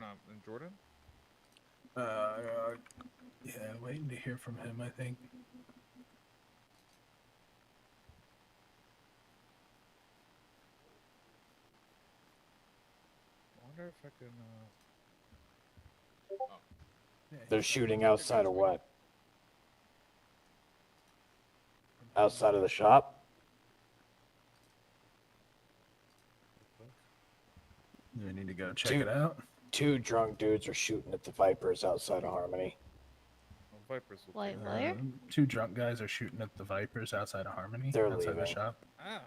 not in Jordan? Yeah, waiting to hear from him, I think. I wonder if I can. Yeah, They're shooting outside of what? Outside of the shop? Do I need to go check it out? Two drunk dudes are shooting at the Vipers outside of Harmony. Well, Vipers will Wait, take where? Two drunk guys are shooting at the Vipers outside of Harmony. They're outside the leaving. shop. Ah!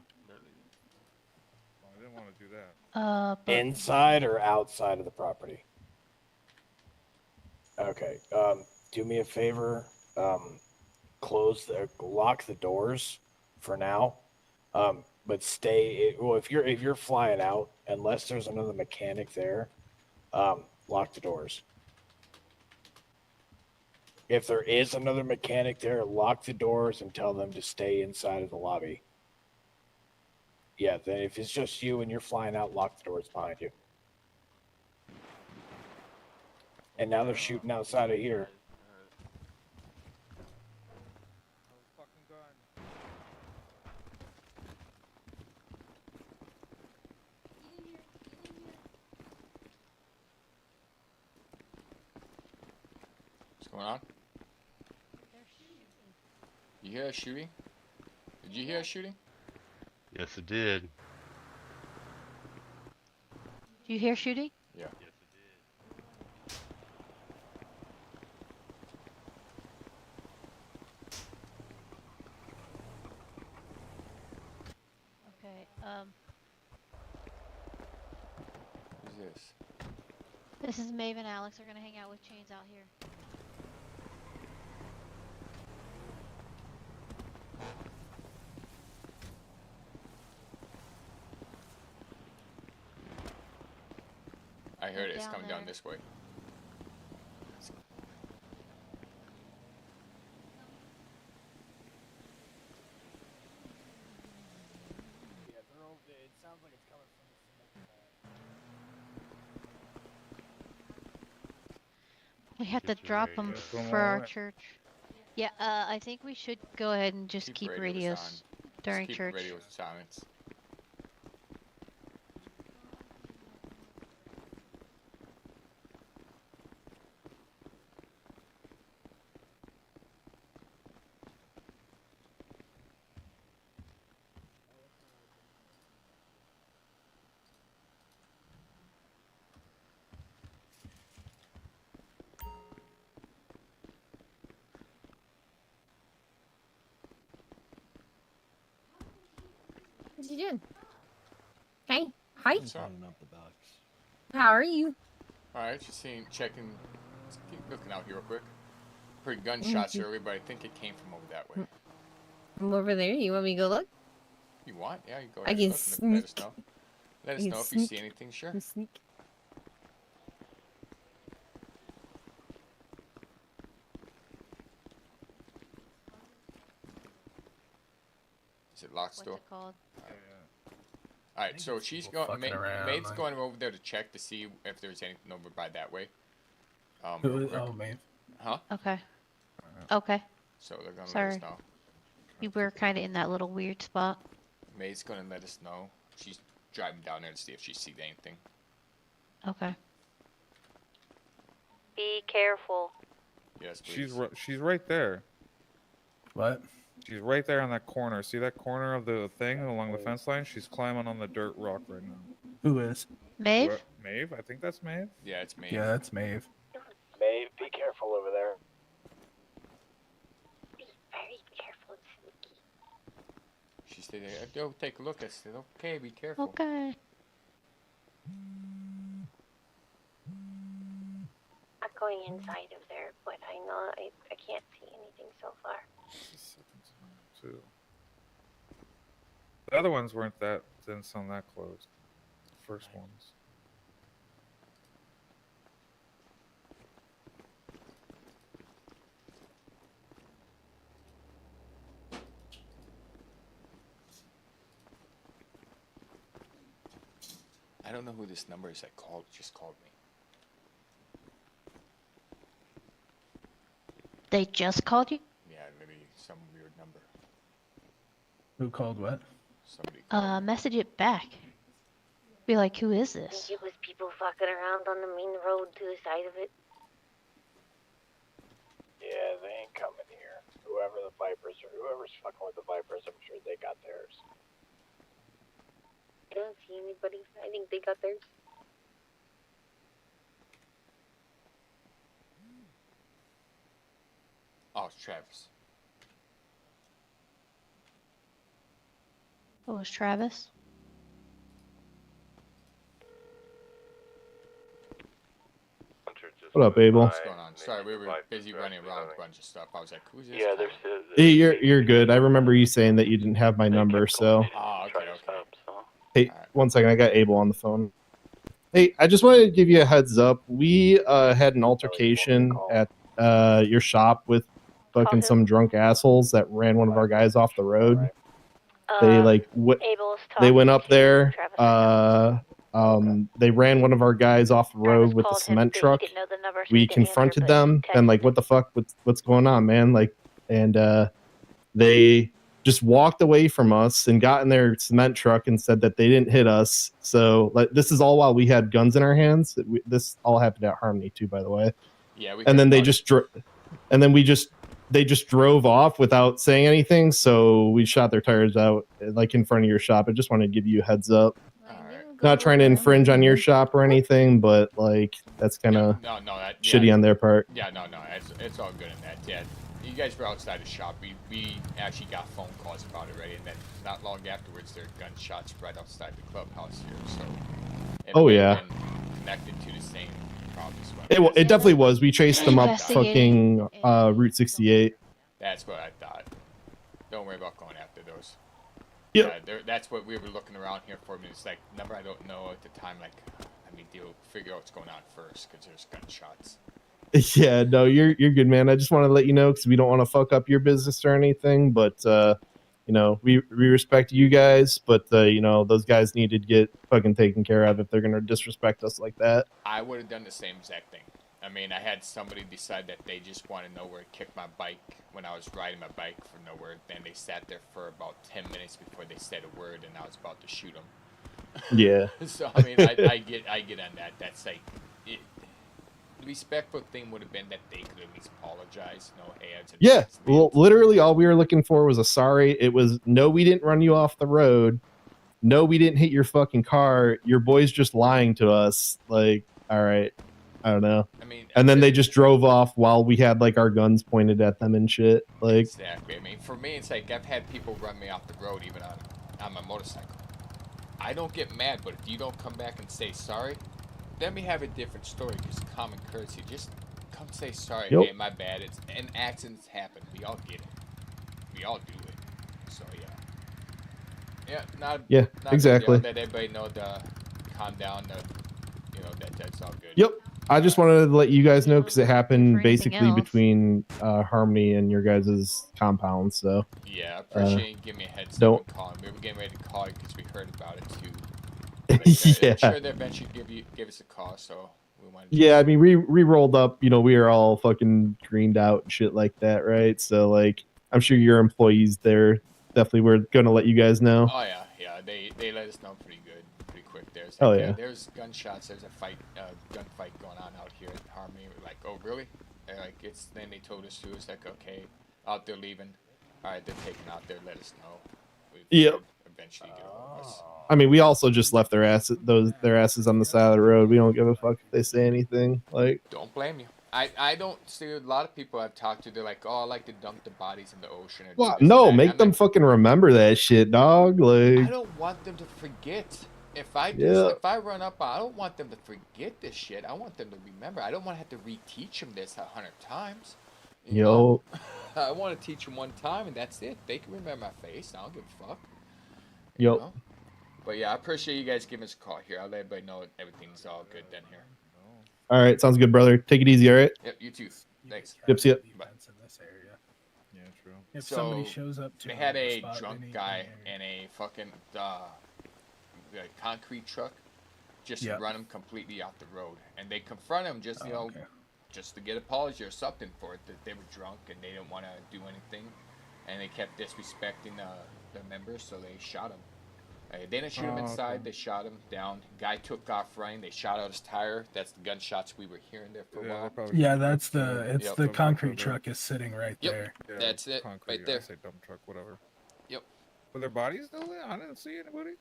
Well, I didn't want to do that. But Inside or outside of the property? Okay. Do me a favor. Lock the doors for now. But stay. Well, if you're flying out, unless there's another mechanic there, lock the doors. If there is another mechanic there, lock the doors and tell them to stay inside of the lobby. Yeah, then if it's just you and you're flying out, lock the doors behind you. And now they're shooting outside of here. Fucking gun. What's going on? You hear a shooting? Did you hear a shooting? Yes, it did. do you hear shooting? Yeah. Yes, it did. Okay. Who's this? This is Maeve and Alex are gonna hang out with Chains out here. I heard it. It's Down coming down there. this way. Yeah, they're over there. It sounds like it's coming from the We have to Get your drop them radio. Come for our on. church. Yeah. I think we should go ahead and just keep radios during Just keep church. the radios silence. What you doing? Hey, hi. What's up? How are you? Alright, just checking. Just keep looking out here real quick. Heard gunshots earlier, but I think it came from over that way. I'm over there. You want me to go look? You want? Yeah, you go I ahead. can Look, let us sneak. know. Let us I can know if you see sneak. anything, sure. I'm sneak. Is it locked What's still? it called? Alright, so she's people going. fucking around, Maeve's like- going over there to check to see if there's anything over by that way. Who Real is, quick. oh, Maeve. Huh? Okay. Okay. So they're gonna let Sorry. us know. You were kind of in that little weird spot. Maeve's gonna let us know. She's driving down there to see if she sees anything. Okay. Be careful. Yes, please. She's right there. What? She's right there on that corner. See that corner of the thing along the fence line? She's climbing on the dirt rock right now. Who is? Maeve? Where- Maeve? I think that's Maeve. Yeah, it's Maeve. Yeah, that's Maeve. Maeve, be careful over there. Be very careful, Sneaky. She said, "Go take a look." I said, "Okay, be careful." Okay. I'm going inside of there, but I know I can't see anything so far. This is second time, too. The other ones didn't sound that close. The first ones. I don't know who this number is that just called me. They just called you? Yeah, maybe some weird number. Who called what? Somebody. called. Message it back. Be like, who is I this? think it was people fucking around on the main road to the side of it. Yeah, they ain't coming here. Whoever the Vipers or whoever's fucking with the Vipers, I'm sure they got theirs. I don't see anybody. I think they got theirs. Oh, it's Travis. Oh, it's Travis. What up, Abel? What's going on? Sorry, we were busy running around with a bunch of stuff. I was like, who's this? Yeah, guy? Hey, you're good. I remember you saying that you didn't have my number, so Oh, okay, okay. hey, one second, I got Abel on the phone. Hey, I just wanted to give you a heads up. We had an altercation at your shop with fucking who? some drunk assholes that ran one of our guys off the road. They like Abel's they went talking up to there. Travis right now. They ran one of our guys off the road Travis with a called him, cement but he truck. didn't know the number, so We he didn't answer, confronted but them he and like, texted what the fuck? What's going on, man? Like, and they just walked away from us and got in their cement truck and said that they didn't hit us. So like, this is all while we had guns in our hands. This all happened at Harmony too, by the way. Yeah, we. And then heard they about it. just they just drove off without saying anything. So we shot their tires out like in front of your shop. I just wanted to give you a heads up. Not trying to infringe on your shop or anything, but like that's kind of No, that, shitty on their part. Yeah, no, it's all good in that. Yeah, you guys were outside the shop. We actually got phone calls about it already, and then not long afterwards, there were gunshots right outside the clubhouse here. So. Oh, may yeah. have been connected to the same problems. It definitely was. We chased them up Investigating. fucking Route 68. That's what I thought. Don't worry about going after those. Yep. Yeah, that's what we were looking around here for. It's like number I don't know at the time. Like, I mean, they'll figure out what's going on first because there's gunshots. Yeah, no, you're good, man. I just want to let you know because we don't want to fuck up your business or anything. But you know, we respect you guys, but you know, those guys need to get fucking taken care of if they're gonna disrespect us like that. I would have done the same exact thing. I mean, I had somebody decide that they just want to know where to kick my bike when I was riding my bike for nowhere. Then they sat there for about 10 minutes before they said a word, and I was about to shoot them. Yeah. So I mean, I get on that. That's like, the respectful thing would have been that they could at least apologize. No, hey, Yeah. Well, literally, all we were looking for was a sorry. It was no, we didn't run you off the road. No, we didn't hit your fucking car. Your boy's just lying to us. Like, all right. I don't know. I mean, and then they just drove off while we had like our guns pointed at them and shit. Like, exactly. I mean, for me, it's like I've had people run me off the road even on my motorcycle. I don't get mad, but if you don't come back and say sorry, then we have a different story. Because common courtesy, just come say sorry. Yep. Hey, my bad. And accidents happen. We all get it. We all do it. So yeah, not a big exactly. deal. Let everybody know to calm down. That's all good. Yep. I just wanted to let you guys know because it happened For anything basically else. between Harmony and your guys' compound. So Yeah, I appreciate you giving me a heads don't- up and calling. We were getting ready to call you because we heard about it too. But, Yeah. I'm sure they'll eventually give us a call, so we wanted to yeah, I mean, we rolled up. You know, we were all fucking greened out and shit like that, right? So like, I'm sure your employees there definitely were gonna let you guys know. Oh yeah. They let us know pretty good, pretty quick. There's Oh, like, yeah. there's gunshots. There's a fight, gunfight going on out here at Harmony. We're like, oh really? They're like, it's. Then they told us to. It's like, okay, out there leaving. All right, they're taking out there. Let us know. We Yep. Eventually get a us. I mean, we also just left their asses on the side of the road. We don't give a fuck if they say anything. Like, Don't blame you. I don't see a lot of people I've talked to. They're like, oh, I like to dunk the bodies in the ocean. Or do well, this no, and that. make I'm them like, fucking remember that shit, dog. I Like, don't want them to forget. If I Yeah. if I run up, I don't want them to forget this shit. I want them to remember. I don't want to have to reteach them this 100 times. You know? yo, I want to teach them one time and that's it. They can remember my face. I don't give a fuck. Yep. know? But yeah, I appreciate you guys giving us a call here. I'll let everybody know everything's all good then here. all right, sounds good, brother. Take it easy, all right? Yep, you too. Thanks. Yep, see ya. Events in this area. Yeah, true. If So, somebody shows up to They had the a spot, drunk they need guy an in a fucking concrete truck just Yep. run him completely off the road. And they confront him just, area. Oh, okay. just to get apology or something for it, that they were drunk and they didn't want to do anything, and they kept disrespecting their members, so they shot him. They didn't shoot him Oh, inside. okay. They shot him down. Guy took off running. They shot out his tire. That's the gunshots we were hearing there for a Yeah, they while. probably Yeah, should've that's put, the it's Yep. the dump truck concrete over. truck is sitting right Yep. there. Yeah, That's it, concrete, right there. I say dump truck, whatever. Yep. Were their bodies still there? I didn't see anybody.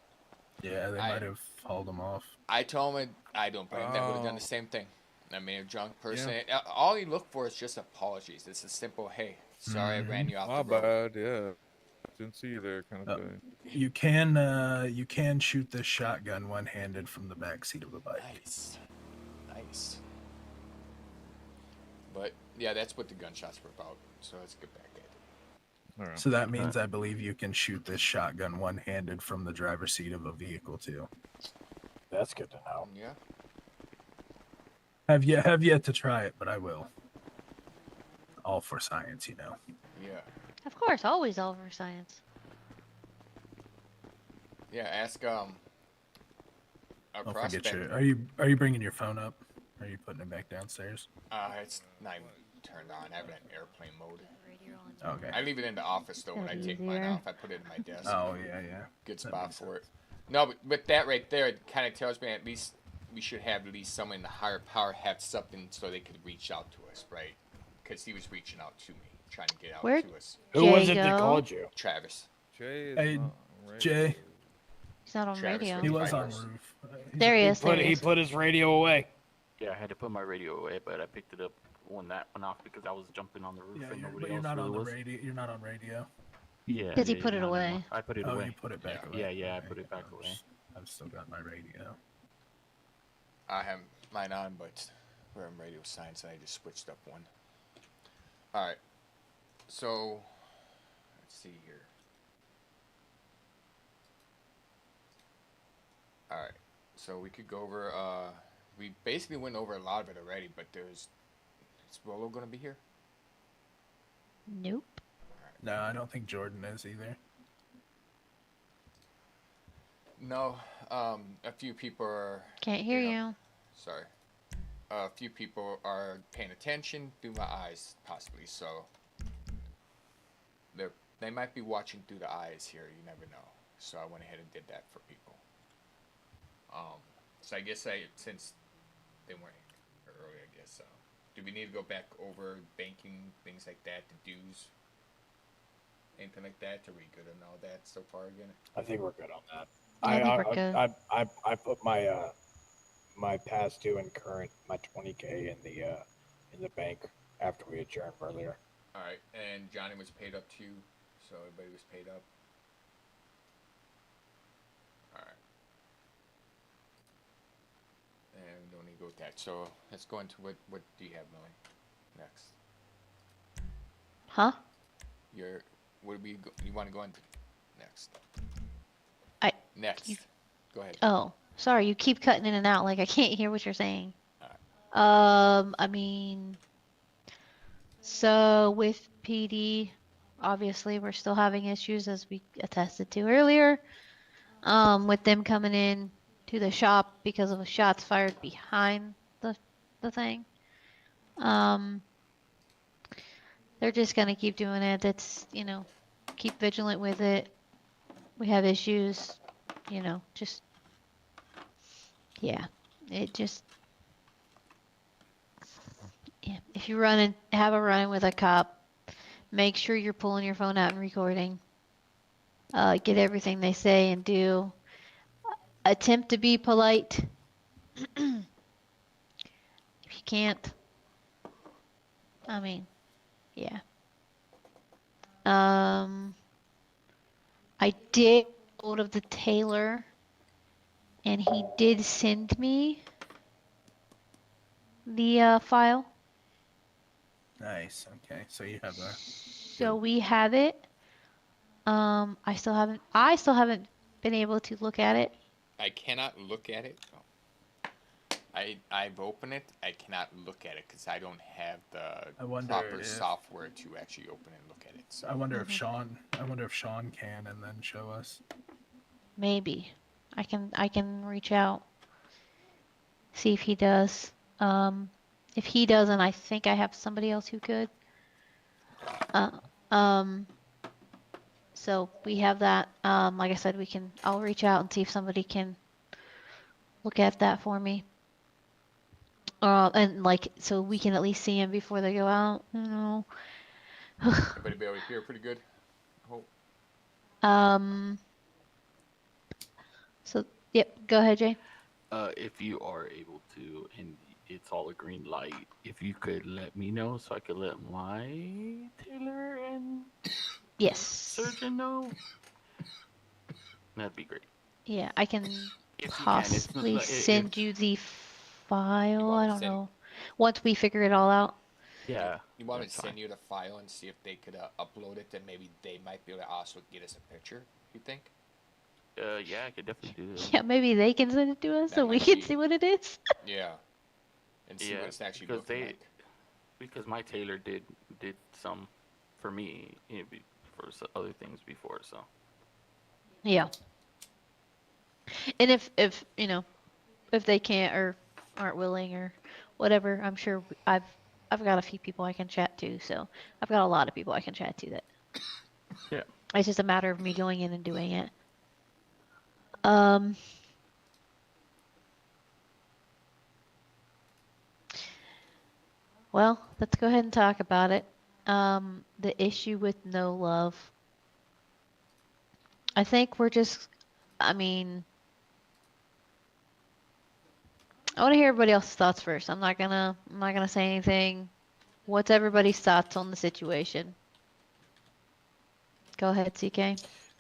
Yeah, they I- might have hauled them off. I told him I don't blame them. Would have done Oh. the same thing. I mean, a drunk person. All you look for is just apologies. It's a simple, hey, sorry I ran you off My the road. bad. Yeah. Didn't see you there, kind of thing. You can shoot this shotgun one-handed from the back seat of a bike. Nice. But yeah, that's what the gunshots were about. So let's get back at it. All right. So that means I believe you can shoot this shotgun one-handed from the driver's seat of a vehicle too. That's good to know. Yeah. Have yet to try it, but I will. All for science, you know. Yeah. Of course, always over science. Yeah. Ask our Don't prospect. forget your. Are you bringing your phone up? Are you putting it back downstairs? It's not even turned on. I have it in airplane mode. Okay. I leave it in the office though when I That'd take be mine easier. off. I put it in my desk. Oh yeah. Good that spot makes for it. No, but with that right there, it kind of tells me at least we should have at least someone in the higher power have something so they could reach out to us, right? Because he was reaching out to me, trying to get out Where- to us. Who was it that Jago. called you? Travis. Jay is Hey, not on Jay. radio. He's not on Travis radio. Lee. He was on Fighters. roof. There he is. There he He is. put his radio away. Yeah, I had to put my radio away, but I picked it up when that went off because I was jumping on the roof Yeah, and you're, nobody but you're else not really on the was. radio. You're not on radio. Yeah. 'Cause he yeah, put it not away. anymore. I put it Oh, away. you put it back Yeah. away. Yeah, yeah, I Okay, put it back away. I've still got my radio. I have mine on, but we're in radio science and I just switched up one. Alright. So, let's see here. Alright. So we could go over, we basically went over a lot of it already, but is Rolo gonna be here? Nope. No, I don't think Jordan is either. No, a few people are, Can't hear Yeah. you. sorry. A few people are paying attention through my eyes, possibly, so they might be watching through the eyes here, you never know. So I went ahead and did that for people. So I guess since they weren't here early, I guess, do we need to go back over banking, things like that, the dues? Anything like that? Are we good on all that so far again? I think we're good on that. I think we're good. I put my my past due and current, my 20K in the bank after we adjourned earlier. Alright, and Johnny was paid up too, so everybody was paid up. Alright. And we don't need to go with that, so let's go into what do you have, Millie? Next. Huh? What do you want to go into next? Next. you- Go ahead. Oh, sorry. You keep cutting in and out. Like I can't hear what you're saying. I mean, so with PD, obviously we're still having issues as we attested to earlier. With them coming in to the shop because of shots fired behind the thing. They're just gonna keep doing it. It's, keep vigilant with it. We have issues, just, yeah, it just, yeah. If you have a run with a cop, make sure you're pulling your phone out and recording. Get everything they say and do. Attempt to be polite. If you can't, I mean, yeah. I did get hold of the tailor, and he did send me the file. Nice. Okay, so you have a. So we have it. I still haven't been able to look at it. I cannot look at it. I've opened it. I cannot look at it because I don't have the I wonder proper if- software to actually open and look at it. So I wonder if Mhm. Sean can and then show us. Maybe I can reach out, see if he does. If he doesn't, I think I have somebody else who could. Uh, um, so we have that. Like I said, I'll reach out and see if somebody can look at that for me. And like, so we can at least see him before they go out, you know. Everybody be able to hear pretty good. I hope. Um, so, yep, go ahead, Jay. If you are able to, and it's all a green light, if you could let me know so I could let my tailor and Yes. surgeon know, that'd be great. Yeah, I can If you can, possibly if, send you the file. want I me to don't send- know. Once we figure it all out. yeah. You want me to that's fine. send you the file and see if they could upload it, then maybe they might be able to also get us a picture, you think? Yeah, I could definitely do that. Yeah, maybe they can send it to us That so we might can be- see what it is. Yeah. And see what it's actually because looking like. because my tailor did some for me for other things before, so Yeah. And if you know, if they can't or aren't willing or whatever, I'm sure I've got a few people I can chat to, so I've got a lot of people I can chat to that. Yeah. It's just a matter of me going in and doing it. Um. Well, let's go ahead and talk about it. The issue with no love. I think we're just, I mean, I want to hear everybody else's thoughts first. I'm not gonna say anything. What's everybody's thoughts on the situation? Go ahead, CK.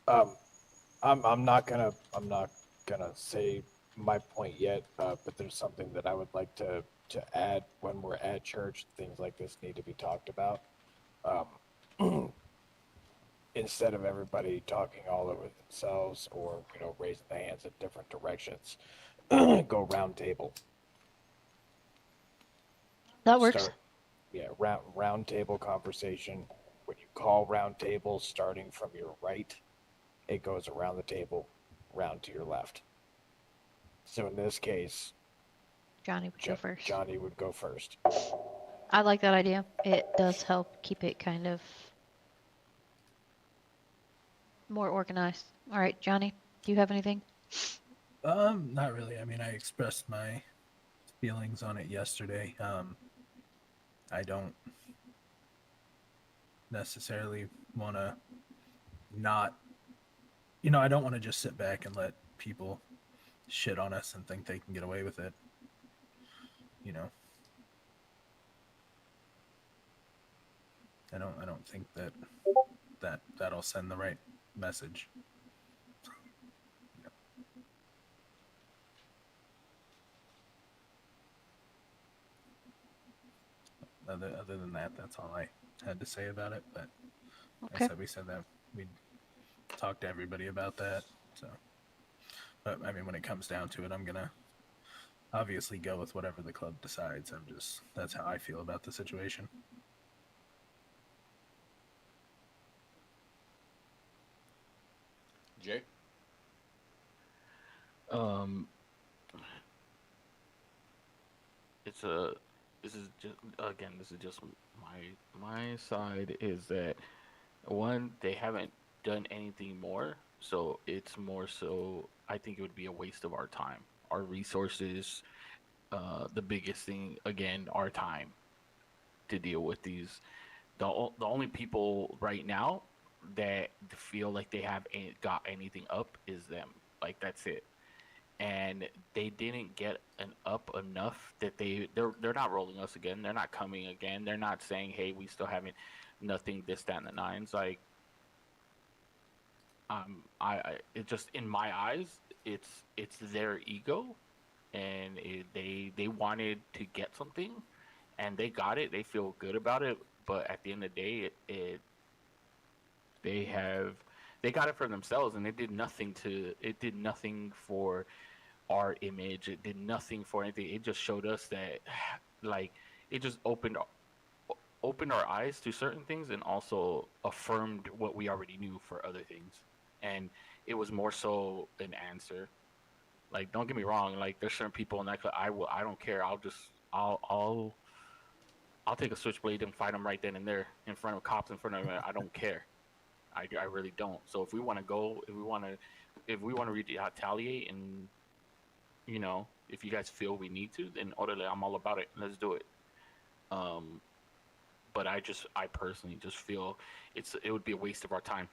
I'm not gonna say my point yet, but there's something that I would like to add when we're at church. Things like this need to be talked about. Instead of everybody talking all over themselves or raising their hands in different directions, go round table. That works. Start, yeah, round table conversation. When you call round table, starting from your right, it goes around the table, round to your left. So in this case, Johnny would go first. Johnny would go first. I like that idea. It does help keep it kind of more organized. All right, Johnny, do you have anything? Not really. I mean, I expressed my feelings on it yesterday. I don't necessarily want to not, I don't want to just sit back and let people shit on us and think they can get away with it. I don't think that'll send the right message. Other than that, that's all I had to say about it. But Okay. we said that we'd talk to everybody about that. So, but I mean, when it comes down to it, I'm gonna obviously go with whatever the club decides. That's how I feel about the situation. Jay? this is just my side is that one, they haven't done anything more, so it's more so I think it would be a waste of our time, our resources. The biggest thing again, our time to deal with these. The only people right now that feel like they have got anything up is them. Like that's it. And they didn't get an up enough that they're not rolling us again. They're not coming again. They're not saying, "Hey, we still haven't nothing this, that, and the nines." Like, it just in my eyes, it's their ego, and they wanted to get something, and they got it. They feel good about it, but at the end of the day, they got it for themselves, and it did nothing for our image. It did nothing for anything. It just showed us that, like, it just opened our eyes to certain things and also affirmed what we already knew for other things. And it was more so an answer. Like, don't get me wrong. Like, there's certain people in that club. I don't care. I'll I'll take a switchblade and fight them right then and there in front of cops, in front of I don't care. I really don't. So if we want to go, if we want to retaliate, and you know, if you guys feel we need to, then orderly, I'm all about it. Let's do it. But I personally just feel it would be a waste of our time.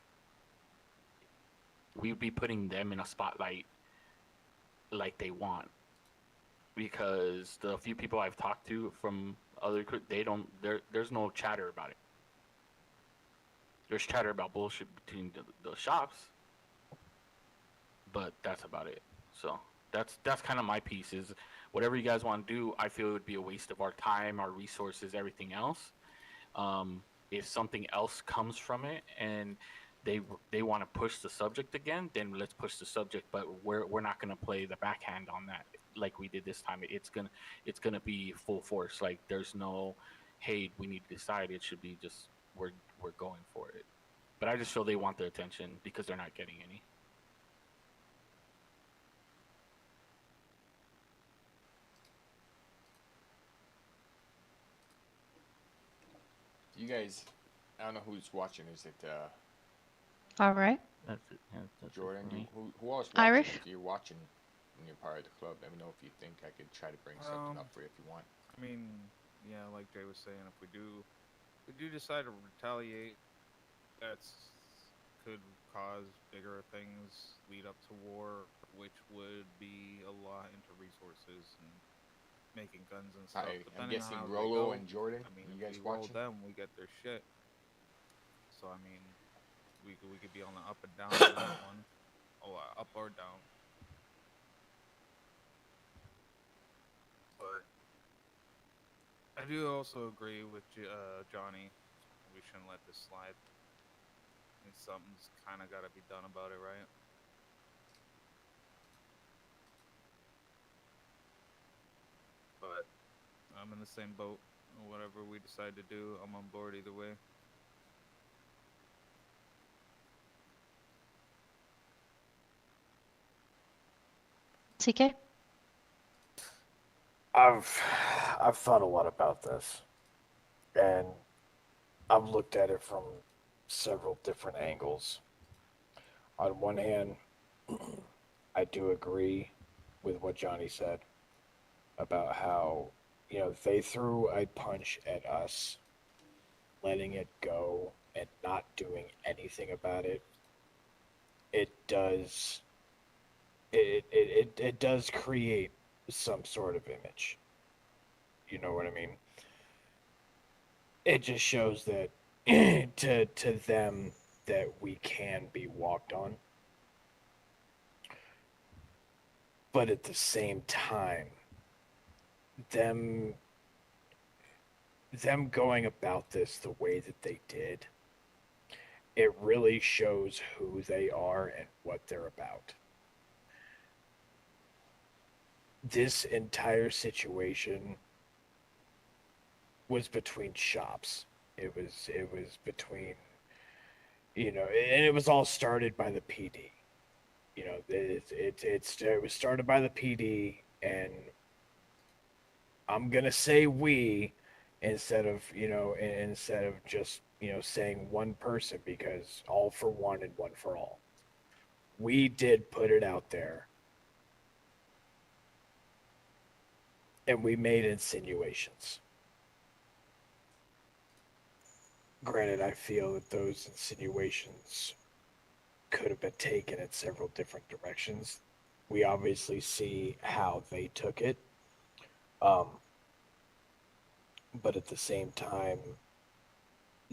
We would be putting them in a spotlight like they want, because the few people I've talked to from other, there's no chatter about it. There's chatter about bullshit between the shops, but that's about it. So that's kind of my piece. Is whatever you guys want to do, I feel it would be a waste of our time, our resources, everything else. If something else comes from it and they want to push the subject again, then let's push the subject. But we're not gonna play the backhand on that like we did this time. It's gonna be full force. Like there's no, hey, we need to decide. It should be just we're going for it. But I just feel they want the attention because they're not getting any. You guys, I don't know who's watching. Is it All right. That's it. Yeah, that's it Jordan? for me. Who else watching? Irish? If you're watching and you're part of the club, let me know if you think I could try to bring something up for you if you want. I mean, yeah, like Jay was saying, if we do decide to retaliate, that's could cause bigger things, lead up to war, which would be a lot into resources and making guns and stuff. I'm Depending guessing on how they Rolo go, and Jordan. I mean, You if guys we roll watching? them, we get their shit. So I mean, we could be on the up and down on that one. Oh, up or down. But I do also agree with Johnny. We shouldn't let this slide. And something's kind of got to be done about it, right? But I'm in the same boat. Whatever we decide to do, I'm on board either way. CK? I've thought a lot about this, and I've looked at it from several different angles. On one hand, I do agree with what Johnny said about how, you know, they threw a punch at us, letting it go and not doing anything about it. It does it does create some sort of image. You know what I mean? It just shows that to them that we can be walked on. But at the same time, them going about this the way that they did, it really shows who they are and what they're about. This entire situation was between shops. It was between, you know, and it was all started by the PD. You know, it was started by the PD, and I'm gonna say we instead of just, you know, saying one person, because all for one and one for all. We did put it out there, and we made insinuations. Granted, I feel that those insinuations could have been taken in several different directions. We obviously see how they took it. But at the same time,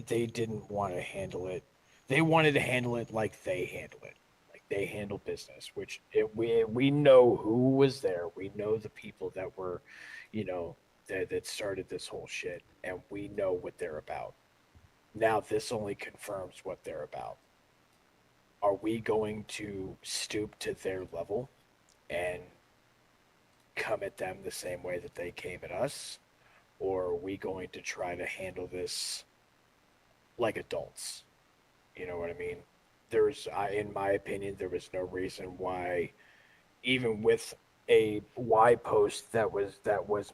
they didn't want to handle it. They wanted to handle it like they handle it. Like they handle business, which we know who was there. We know the people that were, you know, that started this whole shit, and we know what they're about. Now this only confirms what they're about. Are we going to stoop to their level and come at them the same way that they came at us? Or are we going to try to handle this like adults? You know what I mean? In my opinion, there was no reason why, even with a Y post that was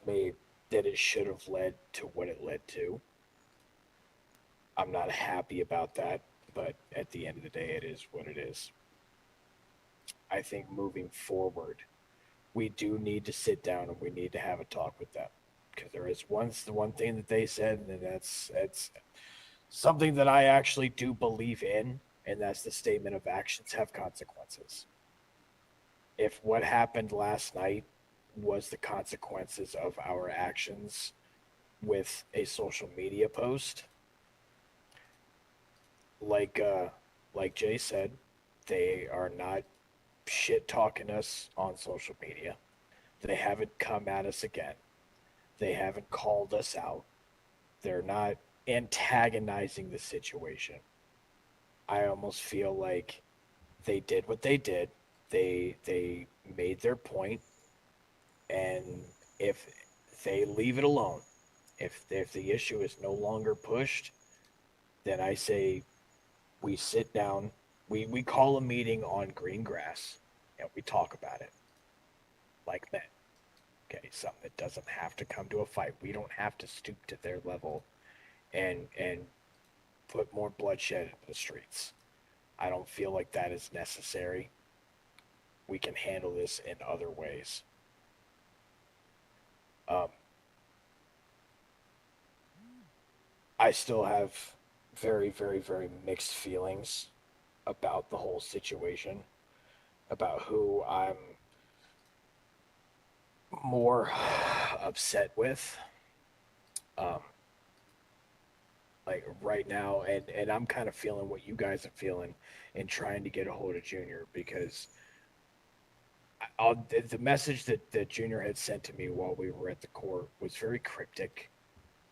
made, that it should have led to what it led to. I'm not happy about that, but at the end of the day, it is what it is. I think moving forward, we do need to sit down and we need to have a talk with them, because there is the one thing that they said, and that's something that I actually do believe in, and that's the statement of actions have consequences. If what happened last night was the consequences of our actions with a social media post, like Jay said, they are not shit talking us on social media. They haven't come at us again. They haven't called us out. They're not antagonizing the situation. I almost feel like they did what they did. They made their point, and if they leave it alone, if the issue is no longer pushed, then I say we sit down, we call a meeting on green grass, and we talk about it like men. Okay, something that doesn't have to come to a fight. We don't have to stoop to their level and put more bloodshed into the streets. I don't feel like that is necessary. We can handle this in other ways. I still have very, very, very mixed feelings about the whole situation, about who I'm more upset with. Like right now, and I'm kind of feeling what you guys are feeling and trying to get a hold of Junior, because the message that Junior had sent to me while we were at the court was very cryptic,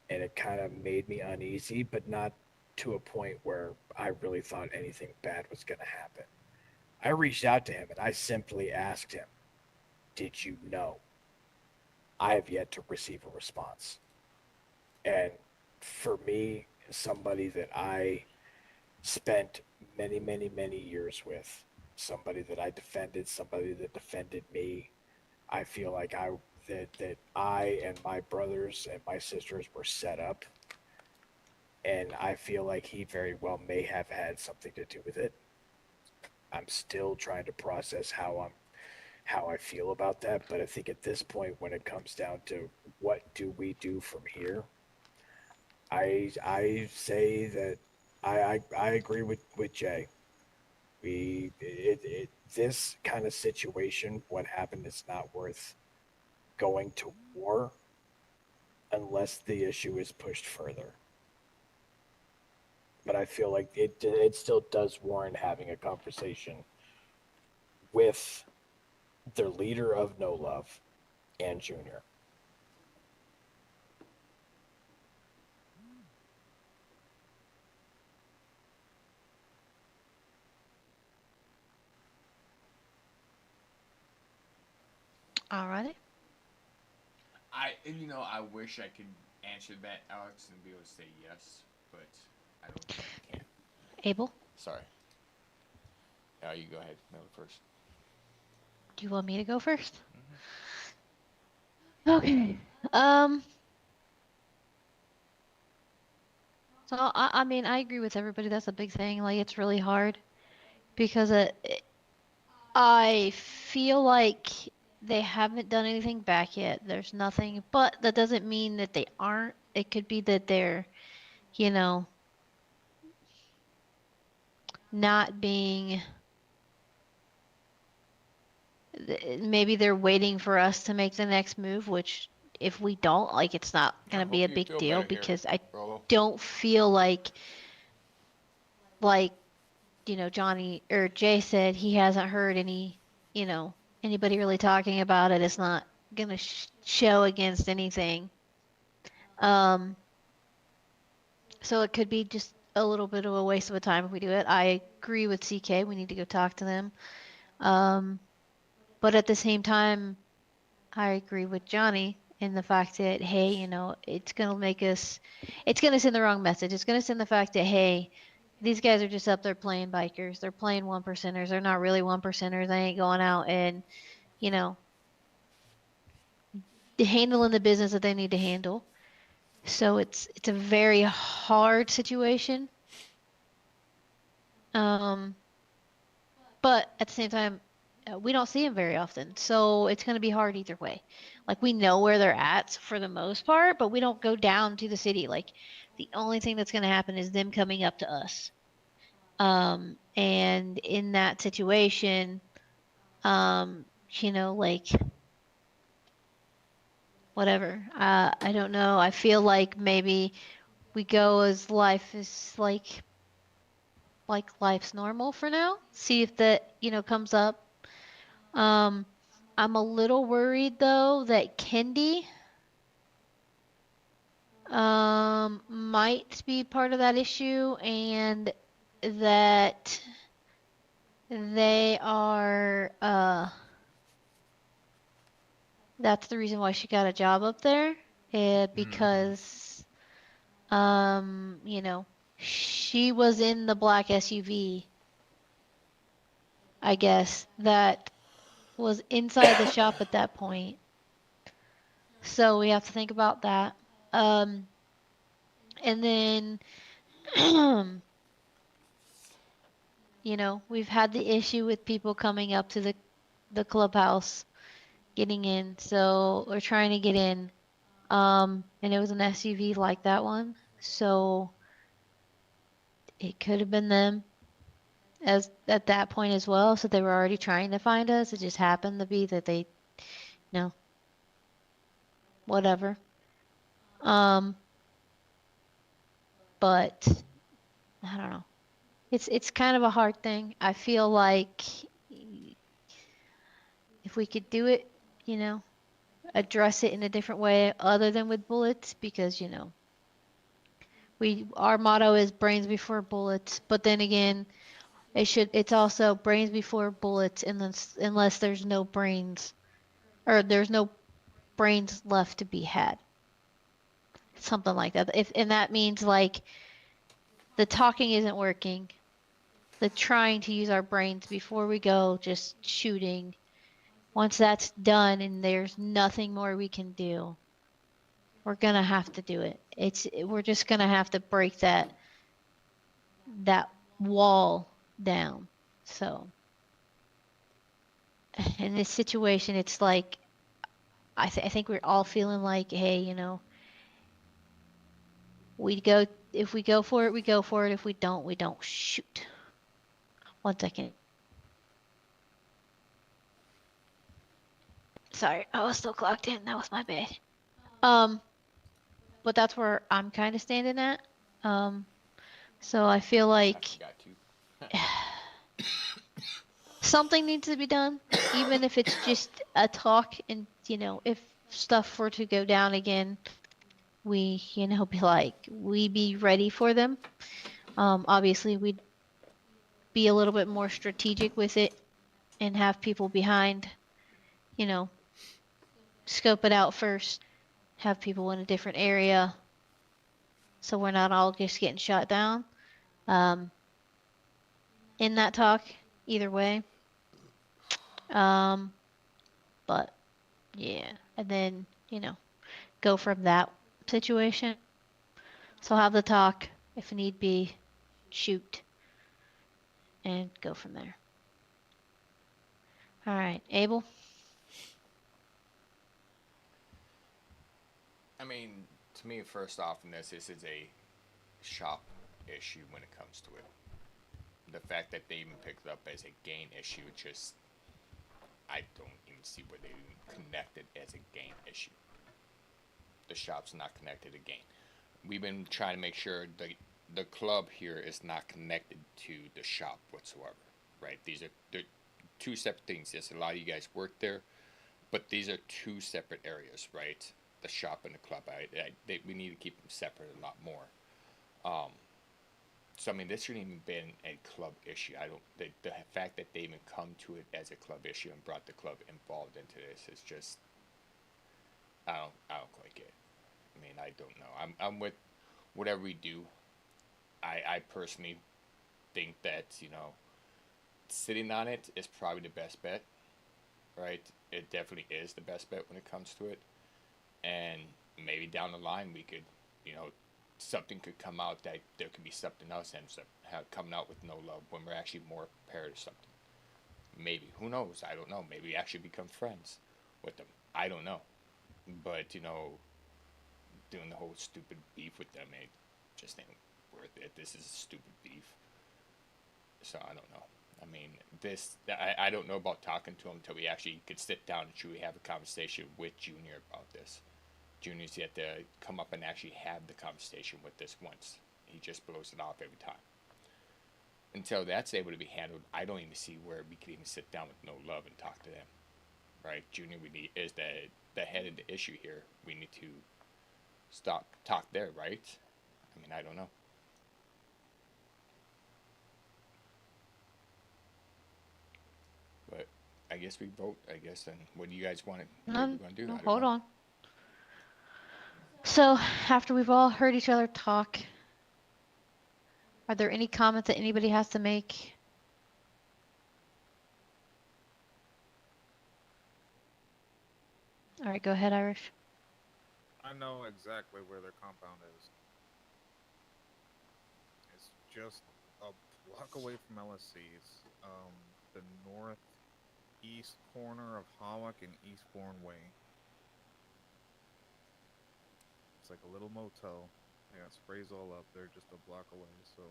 and it kind of made me uneasy, but not to a point where I really thought anything bad was going to happen. I reached out to him and I simply asked him, "Did you know?" I have yet to receive a response. And for me, somebody that I spent many, many, many years with, somebody that I defended, somebody that defended me, I feel like that I and my brothers and my sisters were set up, and I feel like he very well may have had something to do with it. I'm still trying to process how I feel about that, but I think at this point, when it comes down to what do we do from here, I say that I agree with Jay. This kind of situation, what happened, is not worth going to war unless the issue is pushed further. But I feel like it still does warrant having a conversation with the leader of No Love and Junior. Alrighty. I wish I could answer that, Alex, and be able to say yes, but I don't think I can. Abel, Sorry. Now you go ahead. Miller first. do you want me to go first? Mm-hmm. Okay. So I mean, I agree with everybody. That's a big thing. Like, it's really hard because I feel like they haven't done anything back yet. There's nothing, but that doesn't mean that they aren't. It could be that they're, not being, maybe they're waiting for us to make the next move, which if we don't, like, it's not going to be a Hope you big feel deal better here, because I Rolo. don't feel like Johnny or Jay said he hasn't heard anybody really talking about it. It's not gonna show against anything. So it could be just a little bit of a waste of a time if we do it. I agree with CK. We need to go talk to them. But at the same time, I agree with Johnny in the fact that, hey, it's gonna send the wrong message. It's gonna send the fact that, hey, these guys are just up there playing bikers. They're playing 1%ers. They're not really 1%ers. They ain't going out and, handling the business that they need to handle. So it's a very hard situation. But at the same time, we don't see them very often, so it's going to be hard either way. Like we know where they're at for the most part, but we don't go down to the city. Like the only thing that's going to happen is them coming up to us. And in that situation, like whatever. I don't know. I feel like maybe we go as life is like life's normal for now. See if that, comes up. I'm a little worried though that Kendi might be part of that issue and that they are that's the reason why she got a job up there because she was in the black SUV, I guess, that was inside the shop at that point. So we have to think about that. And then, we've had the issue with people coming up to the clubhouse, getting in. So we're trying to get in. And it was an SUV like that one. So it could have been them as at that point as well. So they were already trying to find us. It just happened to be that they, whatever. But I don't know. It's kind of a hard thing. I feel like if we could do it, address it in a different way other than with bullets, because our motto is brains before bullets, but then again, it's also brains before bullets unless there's no brains or there's no brains left to be had. Something like that. And that means like the talking isn't working. The trying to use our brains before we go just shooting. Once that's done and there's nothing more we can do, we're gonna have to do it. We're just gonna have to break that wall down. So in this situation, it's like I think we're all feeling like, hey, if we go for it, we go for it. If we don't, we don't. Shoot. 1 second. Sorry, I was still clocked in. That was my bad. But that's where I'm kind of standing at. So I feel like something needs to be done, even if it's just a talk. And if stuff were to go down again, we be ready for them. Obviously, we'd be a little bit more strategic with it and have people behind, scope it out first, have people in a different area so we're not all just getting shot down in that talk either way. But yeah, and then go from that situation. So have the talk, if need be, shoot, and go from there. All right, Abel. I mean, to me, first off, in this is a shop issue when it comes to it. The fact that they even picked it up as a gain issue, just I don't even see where they even connect it as a gain issue. The shop's not connected to gain. We've been trying to make sure the club here is not connected to the shop whatsoever, right? They're two separate things. Yes, a lot of you guys work there, but these are two separate areas, right? The shop and the club. We need to keep them separate a lot more. So I mean, this shouldn't even been a club issue. The fact that they even come to it as a club issue and brought the club involved into this is just I don't quite get it. I mean, I don't know. I'm with whatever we do. I personally think that sitting on it is probably the best bet, right? It definitely is the best bet when it comes to it. and maybe down the line we could, you know, something could come out that there could be something else ends up coming out with no love when we're actually more prepared or something. Maybe, who knows? I don't know. Maybe we actually become friends with them. I don't know. But you know, doing the whole stupid beef with them, it just ain't worth it. This is stupid beef. So I don't know. I mean, I don't know about talking to him until we actually could sit down and truly have a conversation with Junior about this. Junior's yet to come up and actually have the conversation with this once. He just blows it off every time. Until that's able to be handled, I don't even see where we could even sit down with no love and talk to them. Right? Junior is the head of the issue here. We need to talk there, right? I mean, I don't know. But I guess we vote, I guess, and what do you guys want to No, do? no, I don't hold know. on. So, after we've all heard each other talk, are there any comments that anybody has to make? All right, go ahead, Irish. I know exactly where their compound is. It's just a block away from LSC's. The northeast corner of Hawick and Eastbourne Way. It's like a little motel. They got sprays all up. They're just a block away, so.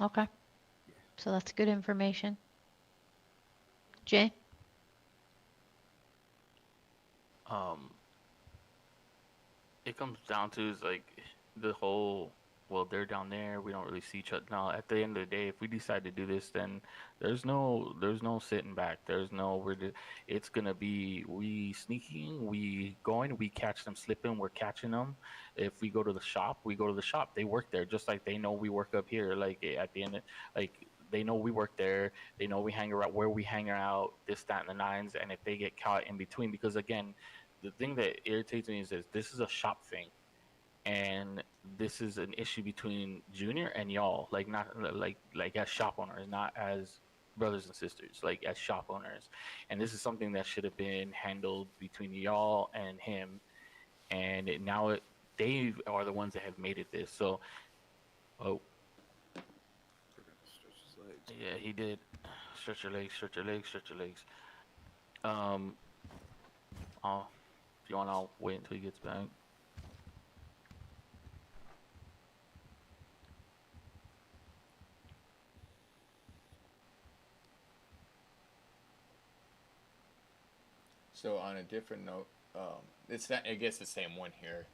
Okay. So that's good information. Jay? It comes down to is like the whole, well, they're down there, we don't really see each other. Now, at the end of the day, if we decide to do this, then there's no sitting back. It's gonna be we sneaking, we going, we catch them slipping, we're catching them. If we go to the shop, we go to the shop. They work there, just like they know we work up here. Like at the end, like they know we work there. They know we hang around where we hang out, this, that, and the nines. And if they get caught in between, because again, the thing that irritates me is this is a shop thing, and this is an issue between Junior and y'all, like not like as shop owners, not as brothers and sisters, like as shop owners. And this is something that should have been handled between y'all and him, and they are the ones that have made it this. So, oh yeah, he did. Stretch your legs, stretch your legs, stretch your legs. If you want, I'll wait until he gets back. So on a different note, it's not, I guess the same one here.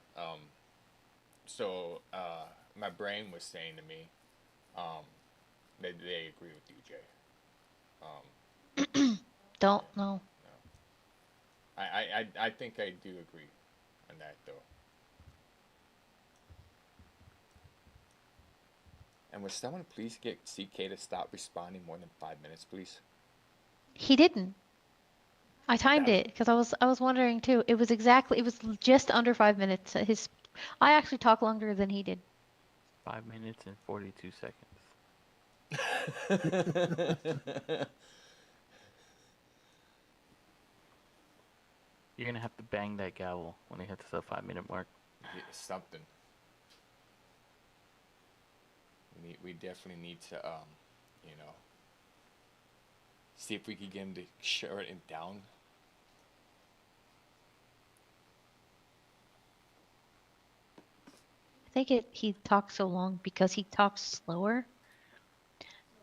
My brain was saying to me, that they agree with you, Jay. Don't know. I think I do agree on that though. And would someone please get CK to stop responding more than 5 minutes, please? He didn't. I timed it because I was wondering too. It was just under 5 minutes. I actually talked longer than he did. 5 minutes and 42 seconds. You're gonna have to bang that gavel when it hits the 5 minute mark. Yeah, something. We definitely need to, you know, see if we can get him to shut it down. I think he talks so long because he talks slower.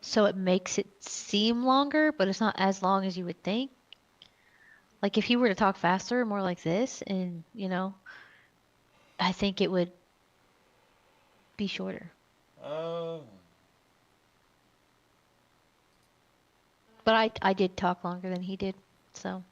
So it makes it seem longer, but it's not as long as you would think. Like if he were to talk faster, more like this, and I think it would be shorter. Oh. But I did talk longer than he did, so.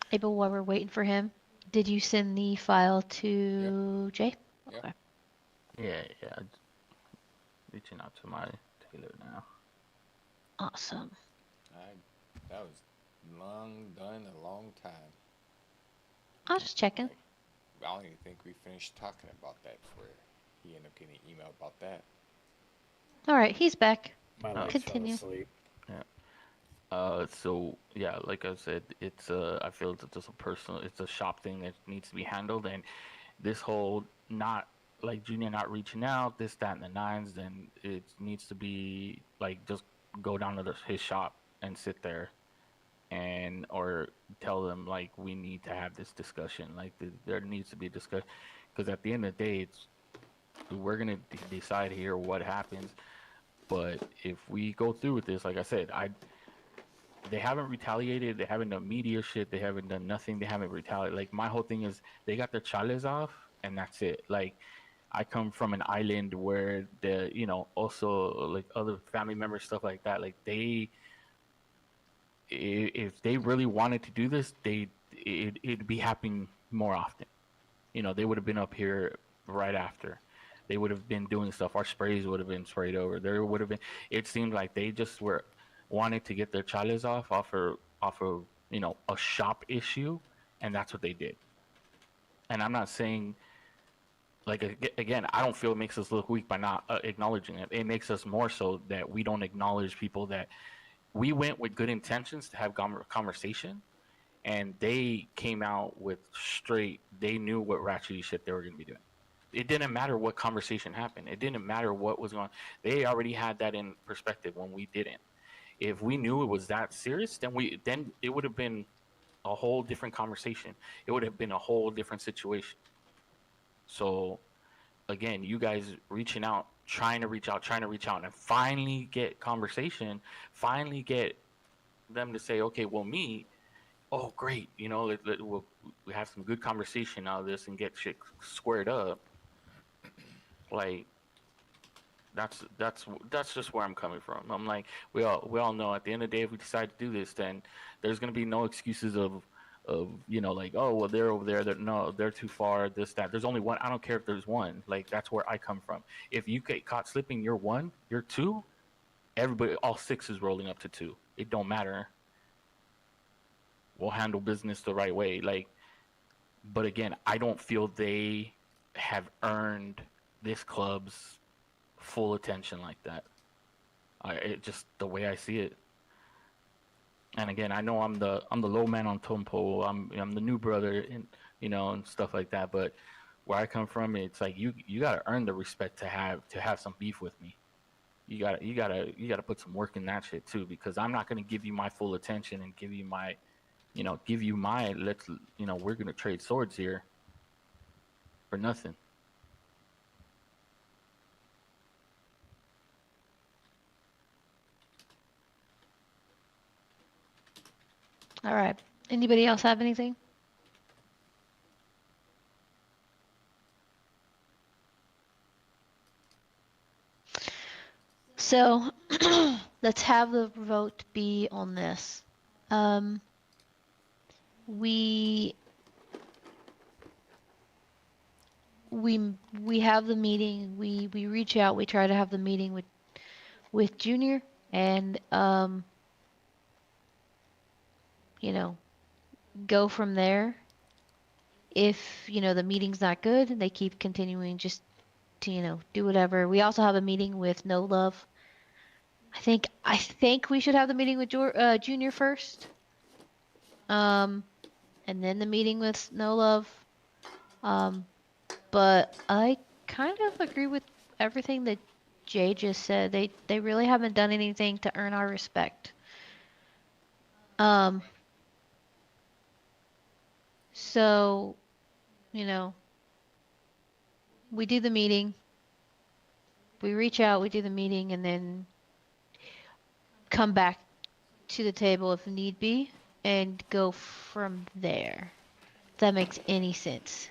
Hey, but while we're waiting for him, did you send the file to Jay? Yep. Okay. Yeah. reaching out to my tailor now. Awesome. That was long done, a long time. I was just checking. Like, I don't even think we finished talking about that before he ended up getting an email about that. All right, he's back. My Oh. legs Continue. fell asleep. So yeah, like I said, it's I feel it's just a personal, it's a shop thing that needs to be handled, and this whole not like Junior not reaching out, this, that, and the nines, then it needs to be like just go down to his shop and sit there, and or tell them like we need to have this discussion, like there needs to be a discussion, because at the end of the day, it's we're gonna decide here what happens, but if we go through with this, like I said, they haven't retaliated. They haven't done media shit. They haven't done nothing. They haven't retaliated. Like my whole thing is they got their chales off and that's it. Like I come from an island where the also like other family members, stuff like that. Like if they really wanted to do this, it'd be happening more often. They would have been up here right after. They would have been doing stuff. Our sprays would have been sprayed over. There would have been. It seemed like they just wanted to get their chales off of a shop issue, and that's what they did. And I'm not saying, like, again, I don't feel it makes us look weak by not acknowledging it. It makes us more so that we don't acknowledge people that we went with good intentions to have conversation, and they came out with straight. They knew what ratchety shit they were going to be doing. It didn't matter what conversation happened. It didn't matter what was going on. They already had that in perspective when we didn't. If we knew it was that serious, then it would have been a whole different conversation. It would have been a whole different situation. So, again, you guys reaching out, trying to reach out, and finally get conversation, finally get them to say, okay, we'll meet. Oh, great. We'll have some good conversation out of this and get shit squared up. Like, that's just where I'm coming from. I'm like, we all know at the end of the day, if we decide to do this, then there's gonna be no excuses of like, oh well, they're over there, they're too far, this, that. There's only one. I don't care if there's one. Like, that's where I come from. If you get caught slipping, you're one, you're two, everybody, all six is rolling up to two. It don't matter. We'll handle business the right way. Like, but again, I don't feel they have earned this club's full attention like that. It just the way I see it. And again, I know I'm the low man on totem pole. I'm the new brother, and and stuff like that. But where I come from, it's like you gotta earn the respect to have some beef with me. You gotta put some work in that shit too, because I'm not gonna give you my full attention and give you my we're gonna trade swords here for nothing. All right. Anybody else have anything? So let's have the vote be on this. We have the meeting. We reach out. We try to have the meeting with Junior, and go from there. If the meeting's not good, they keep continuing just to do whatever. We also have a meeting with No Love. I think we should have the meeting with Junior first, and then the meeting with No Love. But I kind of agree with everything that Jay just said. They really haven't done anything to earn our respect. So, we do the meeting. We reach out, we do the meeting, and then come back to the table if need be, and go from there. If that makes any sense.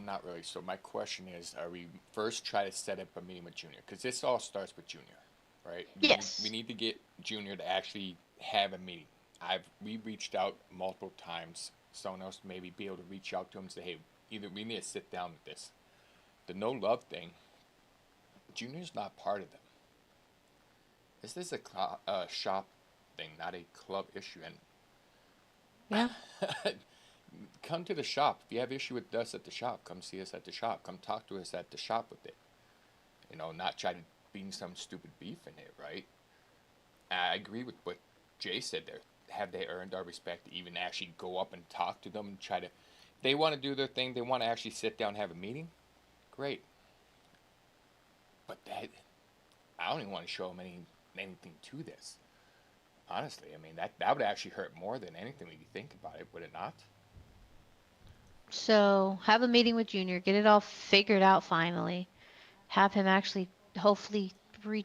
Not really. So my question is, are we first try to set up a meeting with Junior? Because this all starts with Junior, right? Yes. We need to get Junior to actually have a meeting. We reached out multiple times. Someone else maybe be able to reach out to him and say, hey, either we need to sit down with this. The No Love thing, Junior's not part of them. This is a shop thing, not a club issue. And Yeah. come to the shop. If you have issue with us at the shop, come see us at the shop. Come talk to us at the shop with it. You know, not try to being some stupid beef in it, right? I agree with what Jay said there. Have they earned our respect to even actually go up and talk to them and try to... They want to do their thing. They want to actually sit down and have a meeting. Great. But that... I don't even want to show them anything to this. Honestly, I mean, that would actually hurt more than anything when you think about it, would it not? So have a meeting with Junior, get it all figured out finally. Have him actually, hopefully, we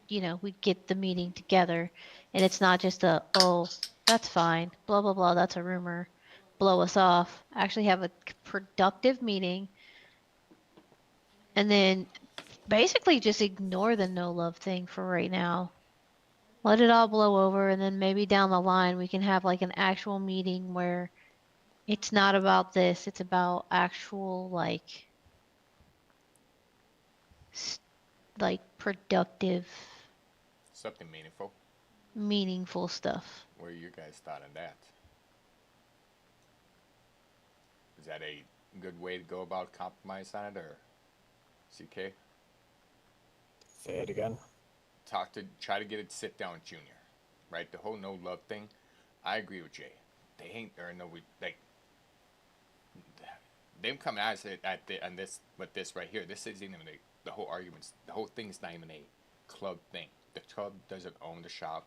get the meeting together, and it's not just a, oh, that's fine, blah blah blah, that's a rumor, blow us off. Actually have a productive meeting, and then basically just ignore the no love thing for right now. Let it all blow over, and then maybe down the line we can have like an actual meeting where it's not about this, it's about actual like productive, Something meaningful. meaningful stuff. What are your guys' thought on that? Is that a good way to go about compromise on it, or CK? Say it again. Try to get it sit down with Junior, right? The whole no love thing. I agree with Jay. They ain't earned no like. Them coming at us on this with this right here. This isn't even the whole arguments. The whole thing is not even a club thing. The club doesn't own the shop.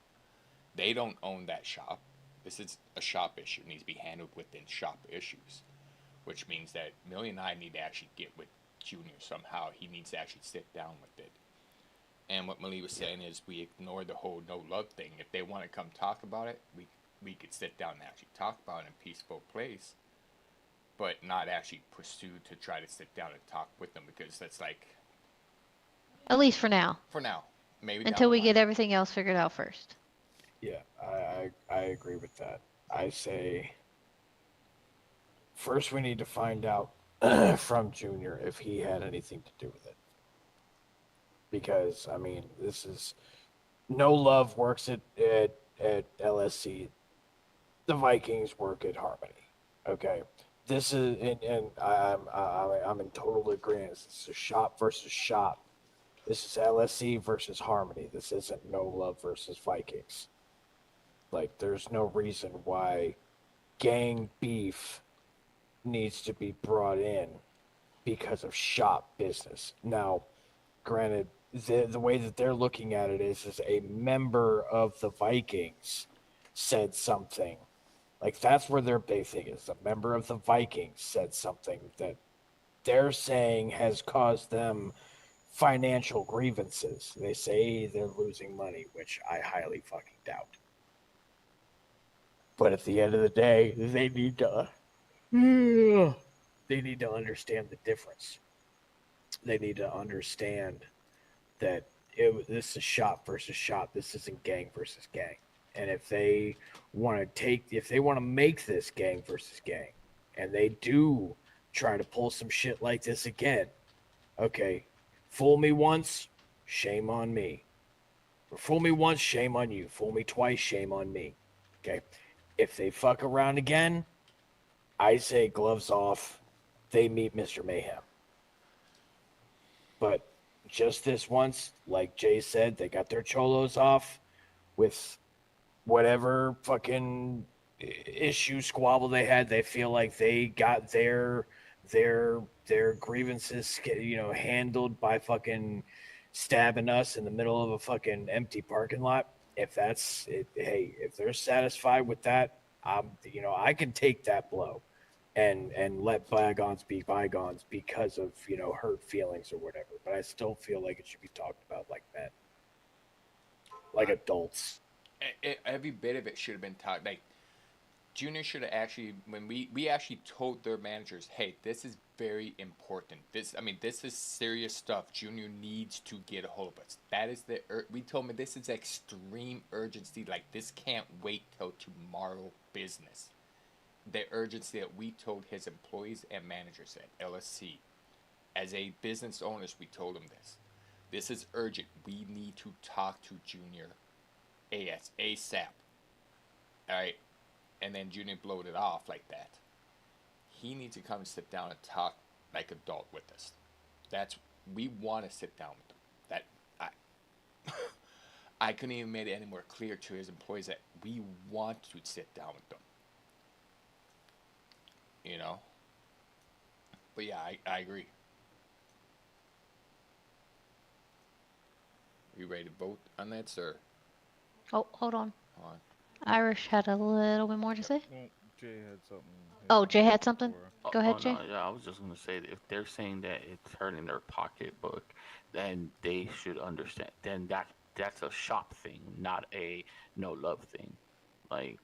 They don't own that shop. This is a shop issue. It needs to be handled within shop issues, which means that Millie and I need to actually get with Junior somehow. He needs to actually sit down with it. And what Millie was saying is we ignore the whole no love thing. If they want to come talk about it, we could sit down and actually talk about it in a peaceful place, but not actually pursue to try to sit down and talk with them, because that's like, At least for now. for now, maybe down Until the we line. get everything else figured out first. Yeah, I agree with that. I say first we need to find out from Junior if he had anything to do with it. Because I mean, this is no love works at LSC. The Vikings work at Harmony. Okay, this is and I'm in total agreement. This is shop versus shop. This is LSC versus Harmony. This isn't no love versus Vikings. Like, there's no reason why gang beef needs to be brought in because of shop business. Now, granted, the way that they're looking at it is a member of the Vikings said something. Like, that's where their big thing is. A member of the Vikings said something that they're saying has caused them financial grievances. They say they're losing money, which I highly fucking doubt. But at the end of the day, they need to understand the difference. They need to understand that this is shop versus shop. This isn't gang versus gang. And if they want to make this gang versus gang, and they do try to pull some shit like this again, okay, fool me once, shame on me. Or fool me once, shame on you. Fool me twice, shame on me. Okay. If they fuck around again, I say gloves off. They meet Mr. Mayhem. But just this once, like Jay said, they got their cholos off with whatever fucking issue squabble they had. They feel like they got their grievances, handled by fucking stabbing us in the middle of a fucking empty parking lot. If that's it, hey, if they're satisfied with that, I can take that blow and let bygones be bygones because of, hurt feelings or whatever. But I still feel like it should be talked about like men, like adults. Every bit of it should have been talked. Like, Junior should have actually, when we actually told their managers, hey, this is very important. This is serious stuff. Junior needs to get a hold of us. That is we told him this is extreme urgency. Like, this can't wait till tomorrow business. The urgency that we told his employees and managers at LSC. As a business owners, we told them this. This is urgent. We need to talk to Junior ASAP. All right, and then Junior blowed it off like that. He needs to come and sit down and talk like adult with us. That's we want to sit down with them. That I couldn't even make it any more clear to his employees that we want to sit down with them. You know. But yeah, I agree. You ready to vote on that, sir? Oh, hold on. Hold on. Irish had a little bit more to say. Well, Jay had something. Oh, Jay had something? before. Go ahead, Jay. No, yeah, I was just gonna say that if they're saying that it's hurting their pocketbook, then they should understand. Then that's a shop thing, not a no love thing. Like,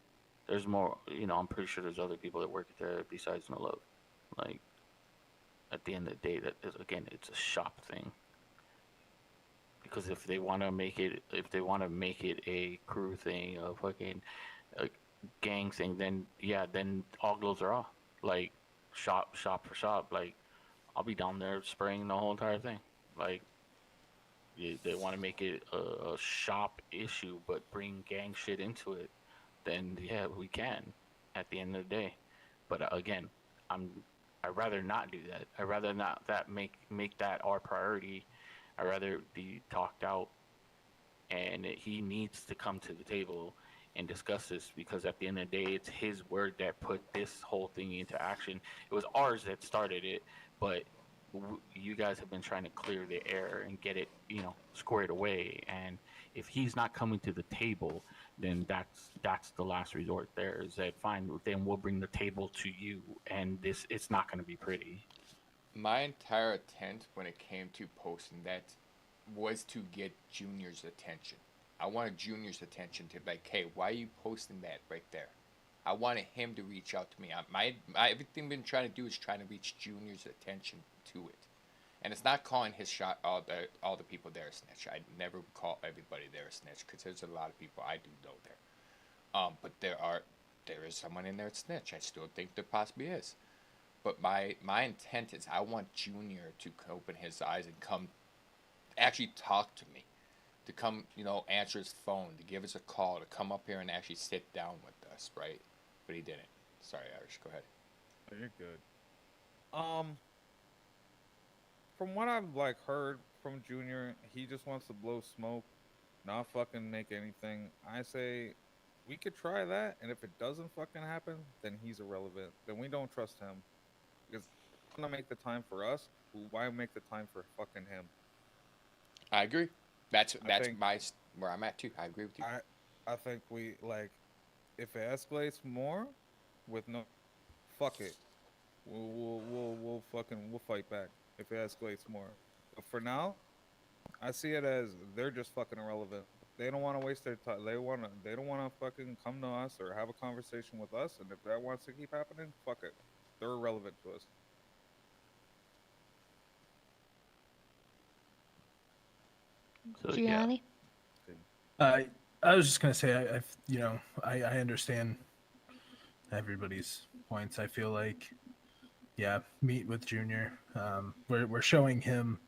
there's more. I'm pretty sure there's other people that work there besides no love. Like, at the end of the day, that is again, it's a shop thing. Because if they want to make it, a crew thing, a fucking gang thing, then yeah, then all gloves are off. Like shop for shop. Like I'll be down there spraying the whole entire thing. Like they want to make it a shop issue, but bring gang shit into it. Then yeah, we can. At the end of the day, but again, I'd rather not do that. I'd rather not make that our priority. I'd rather be talked out, and he needs to come to the table and discuss this because at the end of the day, it's his word that put this whole thing into action. It was ours that started it, but you guys have been trying to clear the air and get it, squared away. And if he's not coming to the table, then that's the last resort. There is that fine. Then we'll bring the table to you, and it's not going to be pretty. My entire intent when it came to posting that was to get Junior's attention. I wanted Junior's attention to be like, hey, why are you posting that right there? I wanted him to reach out to me. Everything I've been trying to do is trying to reach Junior's attention to it. And it's not calling his shot all the people there a snitch. I never call everybody there a snitch because there's a lot of people I do know there. But there is someone in there that's snitch. I still think there possibly is. But my intent is I want Junior to open his eyes and come actually talk to me. To come, answer his phone, to give us a call, to come up here and actually sit down with us, right? But he didn't. Sorry, Irish, go ahead. Oh, you're good. From what I've heard from Junior, he just wants to blow smoke, not fucking make anything. I say we could try that, and if it doesn't fucking happen, then he's irrelevant. Then we don't trust him. Because he's gonna make the time for us. Why make the time for fucking him? I agree. That's where I'm at too. I agree with you. I think we if it escalates more, with no, fuck it. We'll fight back if it escalates more. But for now, I see it as they're just fucking irrelevant. They don't want to waste their time. They don't want to fucking come to us or have a conversation with us. And if that wants to keep happening, fuck it. They're irrelevant to us. So, Gianni? I was just gonna say I understand everybody's points. I feel like meet with Junior. We're showing him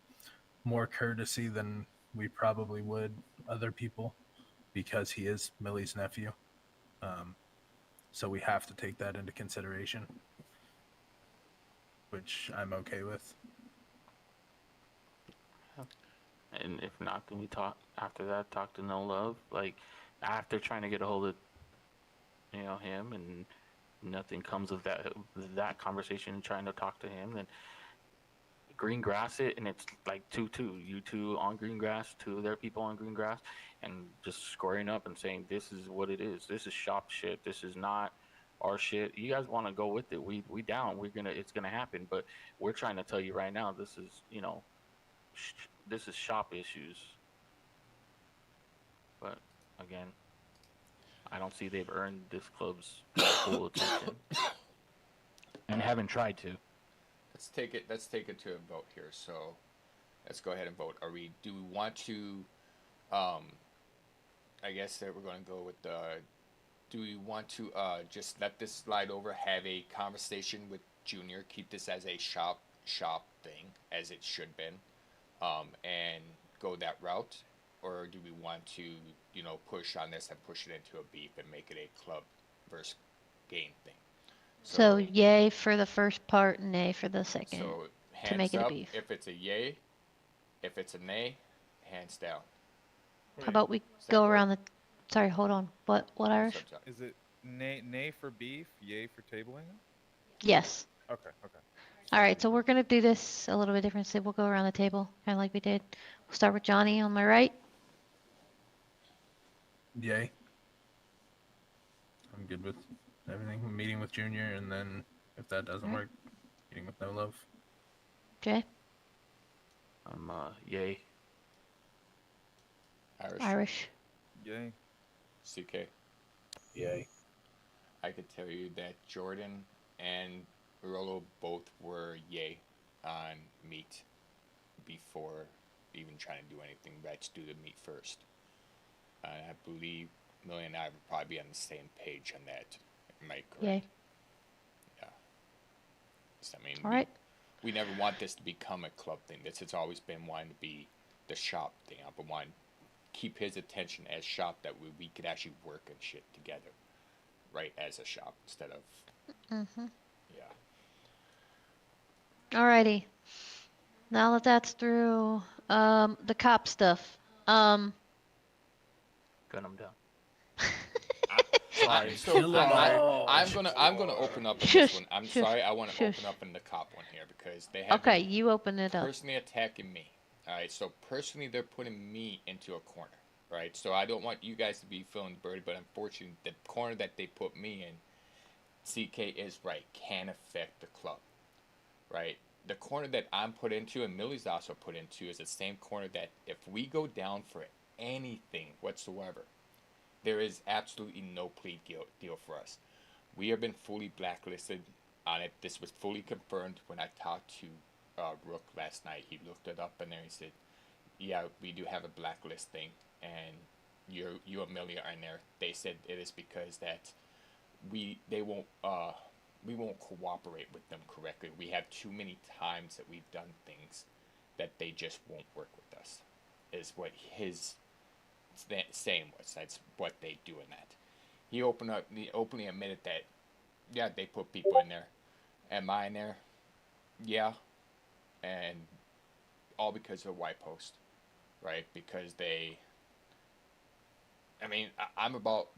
more courtesy than we probably would other people because he is Millie's nephew. So we have to take that into consideration, which I'm okay with. And if not, then we talk to No Love. Like, after trying to get a hold of, him, and nothing comes of that conversation, and trying to talk to him, then green grass it, and it's like 2-2. You two on green grass, two of their people on green grass, and just squaring up and saying, this is what it is. This is shop shit. This is not our shit. You guys want to go with it. We down. It's gonna happen. But we're trying to tell you right now, this is, this is shop issues. But again, I don't see they've earned this club's full attention, and haven't tried to. Let's take it to a vote here. So let's go ahead and vote. Do we want to I guess that we're going to go with do we want to just let this slide over, have a conversation with Junior, keep this as a shop thing as it should been, and go that route? or do we want to, push on this and push it into a beef and make it a club versus game thing? So yay for the first part, nay for the second. So to make hands it a up beef. if it's a yay, if it's a nay, hands down. How about we Does that go work? around the? Sorry, hold on. What Irish? What's up, John? Is it nay for beef, yay for tabling? Yes. Okay. All right, so we're gonna do this a little bit different. So we'll go around the table, kind of like we did. We'll start with Johnny on my right. Yay. I'm good with everything. Meeting with Junior, and then if that doesn't Alright. work, meeting with No Love. Jay, I'm yay. Irish. Yay. CK. Yay. I could tell you that Jordan and Rolo both were yay on meat before even trying to do anything. Let's do the meat first. I believe Millie and I would probably be on the same page on that. Am I correct? Yay. Yeah. So, I mean, All right. we never want this to become a club thing. This has always been wanting to be the shop thing. I've been wanting to keep his attention as shop that we could actually work and shit together, right, as a shop instead of, Mhm. yeah. Alrighty. Now that that's through, the cop stuff. Gun him down. I'm gonna open up in Shush, this one. I'm shush, sorry, I want to shush. open up in the cop one here because they have Okay, been you open it up. personally attacking me. All right, so personally they're putting me into a corner. Right, so I don't want you guys to be feeling burdened, but unfortunately, the corner that they put me in, CK is right, can affect the club. Right, the corner that I'm put into and Millie's also put into is the same corner that if we go down for anything whatsoever, there is absolutely no plea deal for us. We have been fully blacklisted on it. This was fully confirmed when I talked to Rook last night. He looked it up in there. He said, "Yeah, we do have a blacklist thing, and you and Millie are in there." They said it is because that we won't cooperate with them correctly. We have too many times that we've done things that they just won't work with us. Is what his saying was. That's what they do in that. He openly admitted that, yeah, they put people in there. Am I in there? Yeah. And all because of White Post, right? Because I'm about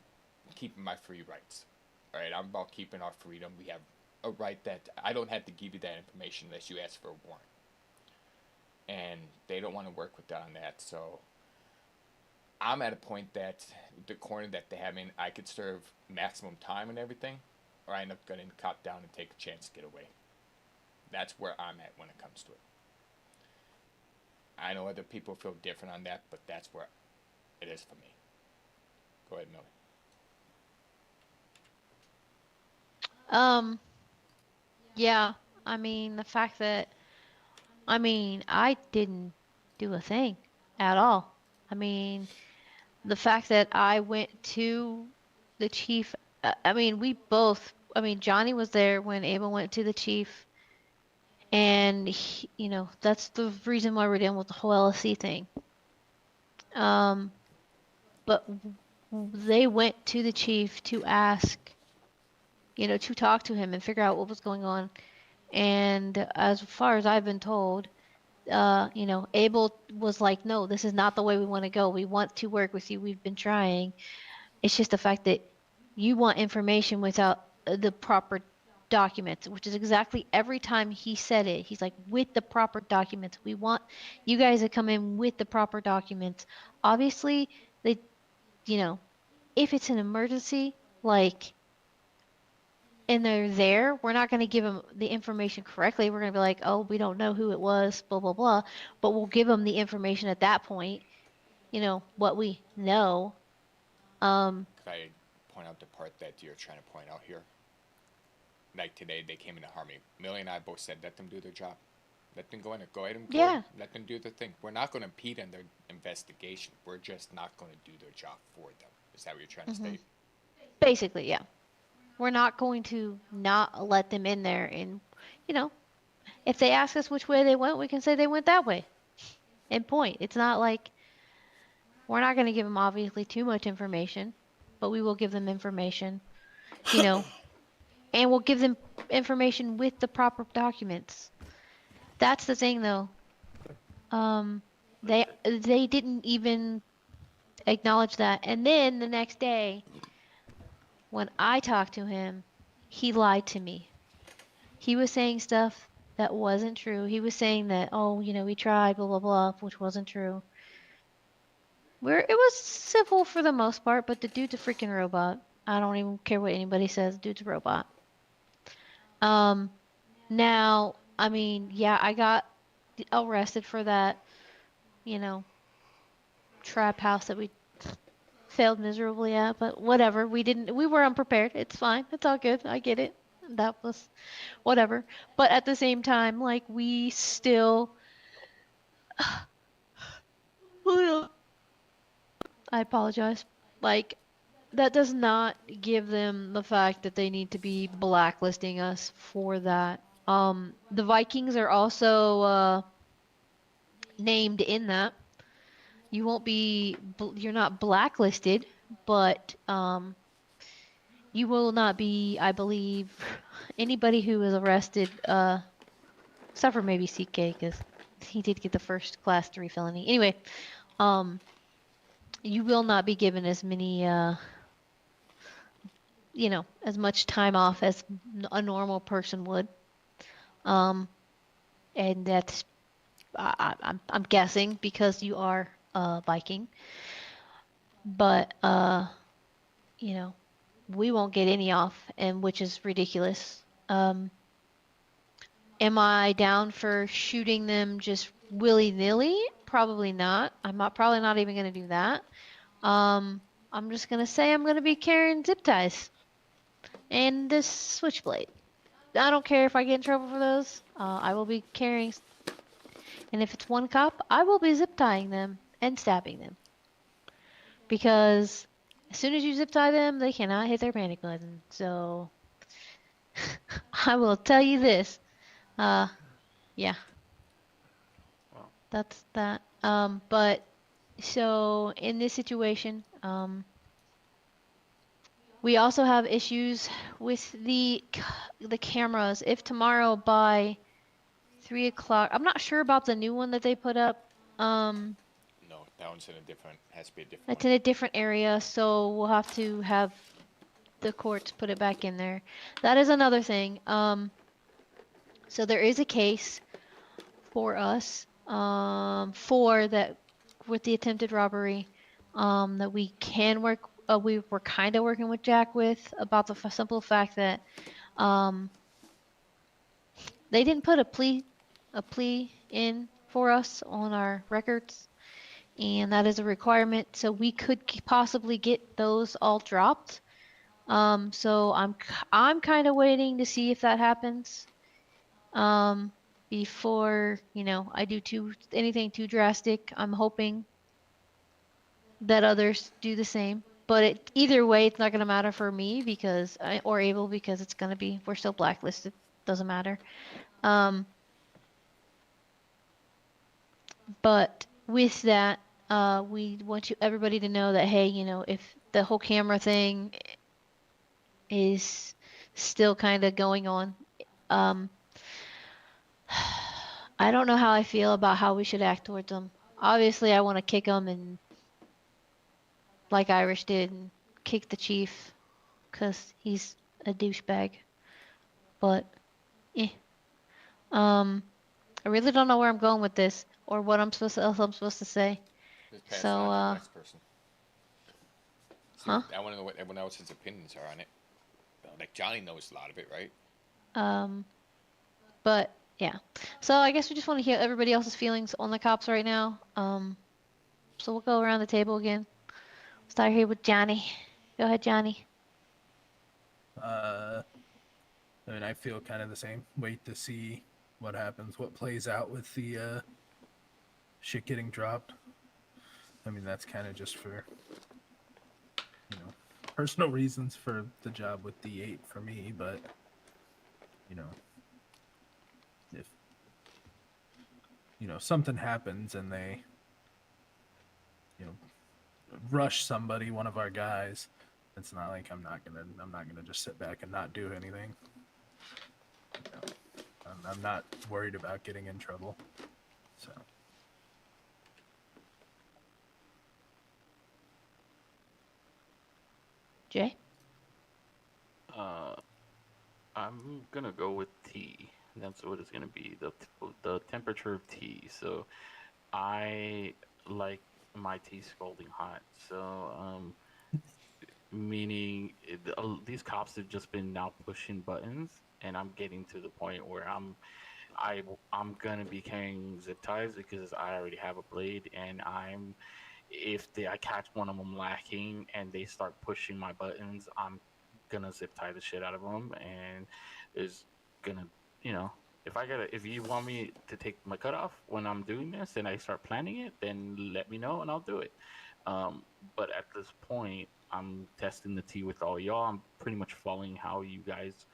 keeping my free rights, right? I'm about keeping our freedom. We have a right that I don't have to give you that information unless you ask for a warrant. And they don't want to work with that on that, so I'm at a point that the corner that they have in, I could serve maximum time and everything, or I end up getting cut down and take a chance to get away. That's where I'm at when it comes to it. I know other people feel different on that, but that's where it is for me. Go ahead, Millie. Yeah, I mean, the fact that, I didn't do a thing at all. I mean, the fact that I went to the chief, Johnny was there when Abel went to the chief, and that's the reason why we're dealing with the whole LSC thing. But they went to the chief to ask, to talk to him and figure out what was going on. And as far as I've been told, Abel was like, no, this is not the way we want to go. We want to work with you. We've been trying. It's just the fact that you want information without the proper documents, which is exactly every time he said it. He's like, with the proper documents. We want you guys to come in with the proper documents. Obviously, they, if it's an emergency, and they're there, we're not going to give them the information correctly. We're going to be like, oh, we don't know who it was, blah, blah, blah. But we'll give them the information at that point, what we know. Could I point out the part that you're trying to point out here? Like today, they came in to harm me. Millie and I both said, let them do their job. Let them go in there. Go ahead and go. Yeah. Let them do their thing. We're not going to impede on their investigation. We're just not going to do their job for them. Is that what you're trying to state? Basically, yeah. We're not going to not let them in there. And, if they ask us which way they went, we can say they went that way. And point. It's not like, We're not going to give them obviously too much information, but we will give them information, you know, and we'll give them information with the proper documents. That's the thing though. They didn't even acknowledge that. And then the next day, when I talked to him, he lied to me. He was saying stuff that wasn't true. He was saying that, oh, you know, we tried, blah, blah, blah, which wasn't true. It was civil for the most part, but the dude's a freaking robot. I don't even care what anybody says. Dude's a robot. Now, I mean, yeah, I got arrested for that, you know, trap house that we failed miserably at, but whatever. We were unprepared. It's fine. It's all good. I get it. That was whatever. But at the same time, like, we still. I apologize. Like, that does not give them the fact that they need to be blacklisting us for that. The Vikings are also named in that. You won't be, you're not blacklisted, but you will not be, I believe, anybody who is arrested, except for maybe CK, because he did get the first class 3 felony. Anyway, you will not be given as many, you know, as much time off as a normal person would. And that's, I'm guessing because you are Viking. But, you know, we won't get any off, and which is ridiculous. Am I down for shooting them just willy-nilly? Probably not. Probably not even going to do that. I'm just going to say I'm going to be carrying zip ties and this switchblade. I don't care if I get in trouble for those. I will be carrying, and if it's one cop, I will be zip tying them and stabbing them. Because as soon as you zip tie them, they cannot hit their panic button. So I will tell you this. Yeah. Well. That's that. But so in this situation, we also have issues with the cameras. If tomorrow by 3 o'clock, I'm not sure about the new one that they put up. No, that one's in a different. Has to be a different. It's in a different area, so we'll have to have the courts put it back in there. That is another thing. So there is a case for us, for that with the attempted robbery, that we can work. We were kind of working with Jack with about the simple fact that, they didn't put a plea in for us on our records, and that is a requirement. So we could possibly get those all dropped. So I'm kind of waiting to see if that happens. Before, you know, I do anything too drastic. I'm hoping that others do the same. But either way, it's not going to matter for me because or Abel, because it's going to be, we're still blacklisted. Doesn't matter. But with that, we want everybody to know that, hey, you know, if the whole camera thing is still kind of going on, I don't know how I feel about how we should act towards them. Obviously, I want to kick them and, like Irish did, and kick the chief because he's a douchebag. But, I really don't know where I'm going with this or what I'm supposed to say. Just pass it So, on to the next person. See, huh? I want to know what everyone else's opinions are on it. Like Johnny knows a lot of it, right? But yeah. So I guess we just want to hear everybody else's feelings on the cops right now. So we'll go around the table again. Start here with Johnny. Go ahead, Johnny. I mean, I feel kind of the same. Wait to see what happens, what plays out with the shit getting dropped. I mean, that's kind of just for, you know, personal reasons for the job with D8 for me, but, you know, if, you know, something happens and they, you know, rush somebody, one of our guys. It's not like I'm not gonna just sit back and not do anything. You know, I'm not worried about getting in trouble. So. Jay? I'm gonna go with tea. That's what it's gonna be. The temperature of tea. So I like my tea scalding hot. So meaning these cops have just been now pushing buttons, and I'm getting to the point where I'm gonna be carrying zip ties because I already have a blade, and I catch one of them lacking and they start pushing my buttons, I'm gonna zip tie the shit out of them, and is gonna, if you want me to take my cut off when I'm doing this and I start planning it, then let me know and I'll do it. But at this point, I'm testing the tea with all y'all. I'm pretty much following how you guys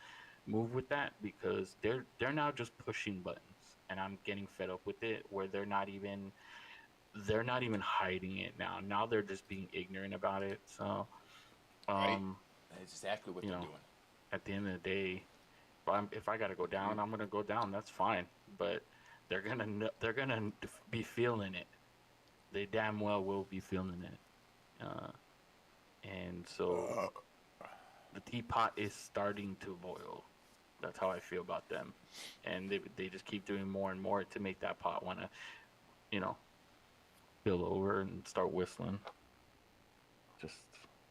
move with that because they're now just pushing buttons, and I'm getting fed up with it where they're not even hiding it now. Now they're just being ignorant about it. So, Right. That's exactly what they're doing. At the end of the day, if I gotta go down, I'm gonna go down. That's fine. But they're gonna be feeling it. They damn well will be feeling it. And so the teapot is starting to boil. That's how I feel about them, and they just keep doing more and more to make that pot want to, spill over and start whistling. Just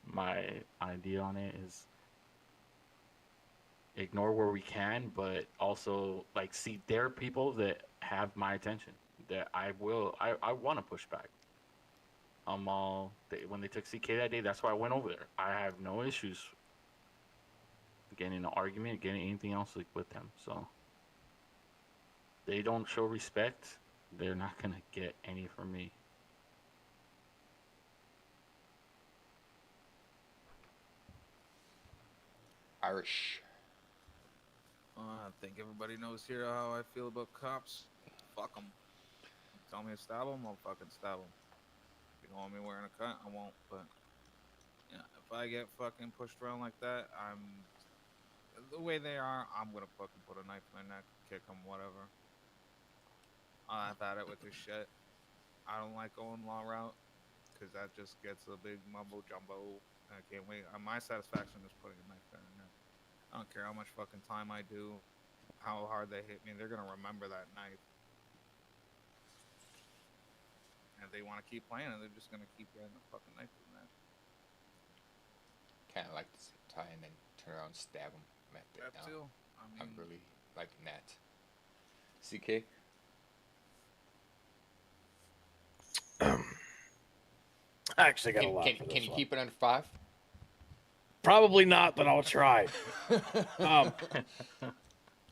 my idea on it is ignore where we can, but also see there are people that have my attention that I want to push back. When they took CK that day, that's why I went over there. I have no issues getting in an argument, getting anything else with them. So they don't show respect, they're not gonna get any from me. Irish. I think everybody knows here how I feel about cops. Fuck them. Tell me to stab them, I'll fucking stab them. If you don't want me wearing a cut, I won't. But yeah, if I get fucking pushed around like that, the way they are, I'm gonna fucking put a knife in their neck, kick them, whatever. I've had it with this shit. I don't like going law route because that just gets a big mumbo jumbo. I can't wait. My satisfaction is putting a knife in their neck. I don't care how much fucking time I do, how hard they hit me. They're gonna remember that knife. And if they want to keep playing it, they're just gonna keep getting a fucking knife in that. Kind of like to tie and then turn around and stab them. That too. I'm really liking that. CK? I actually got a lot. Can you keep it under 5? Probably not, but I'll try.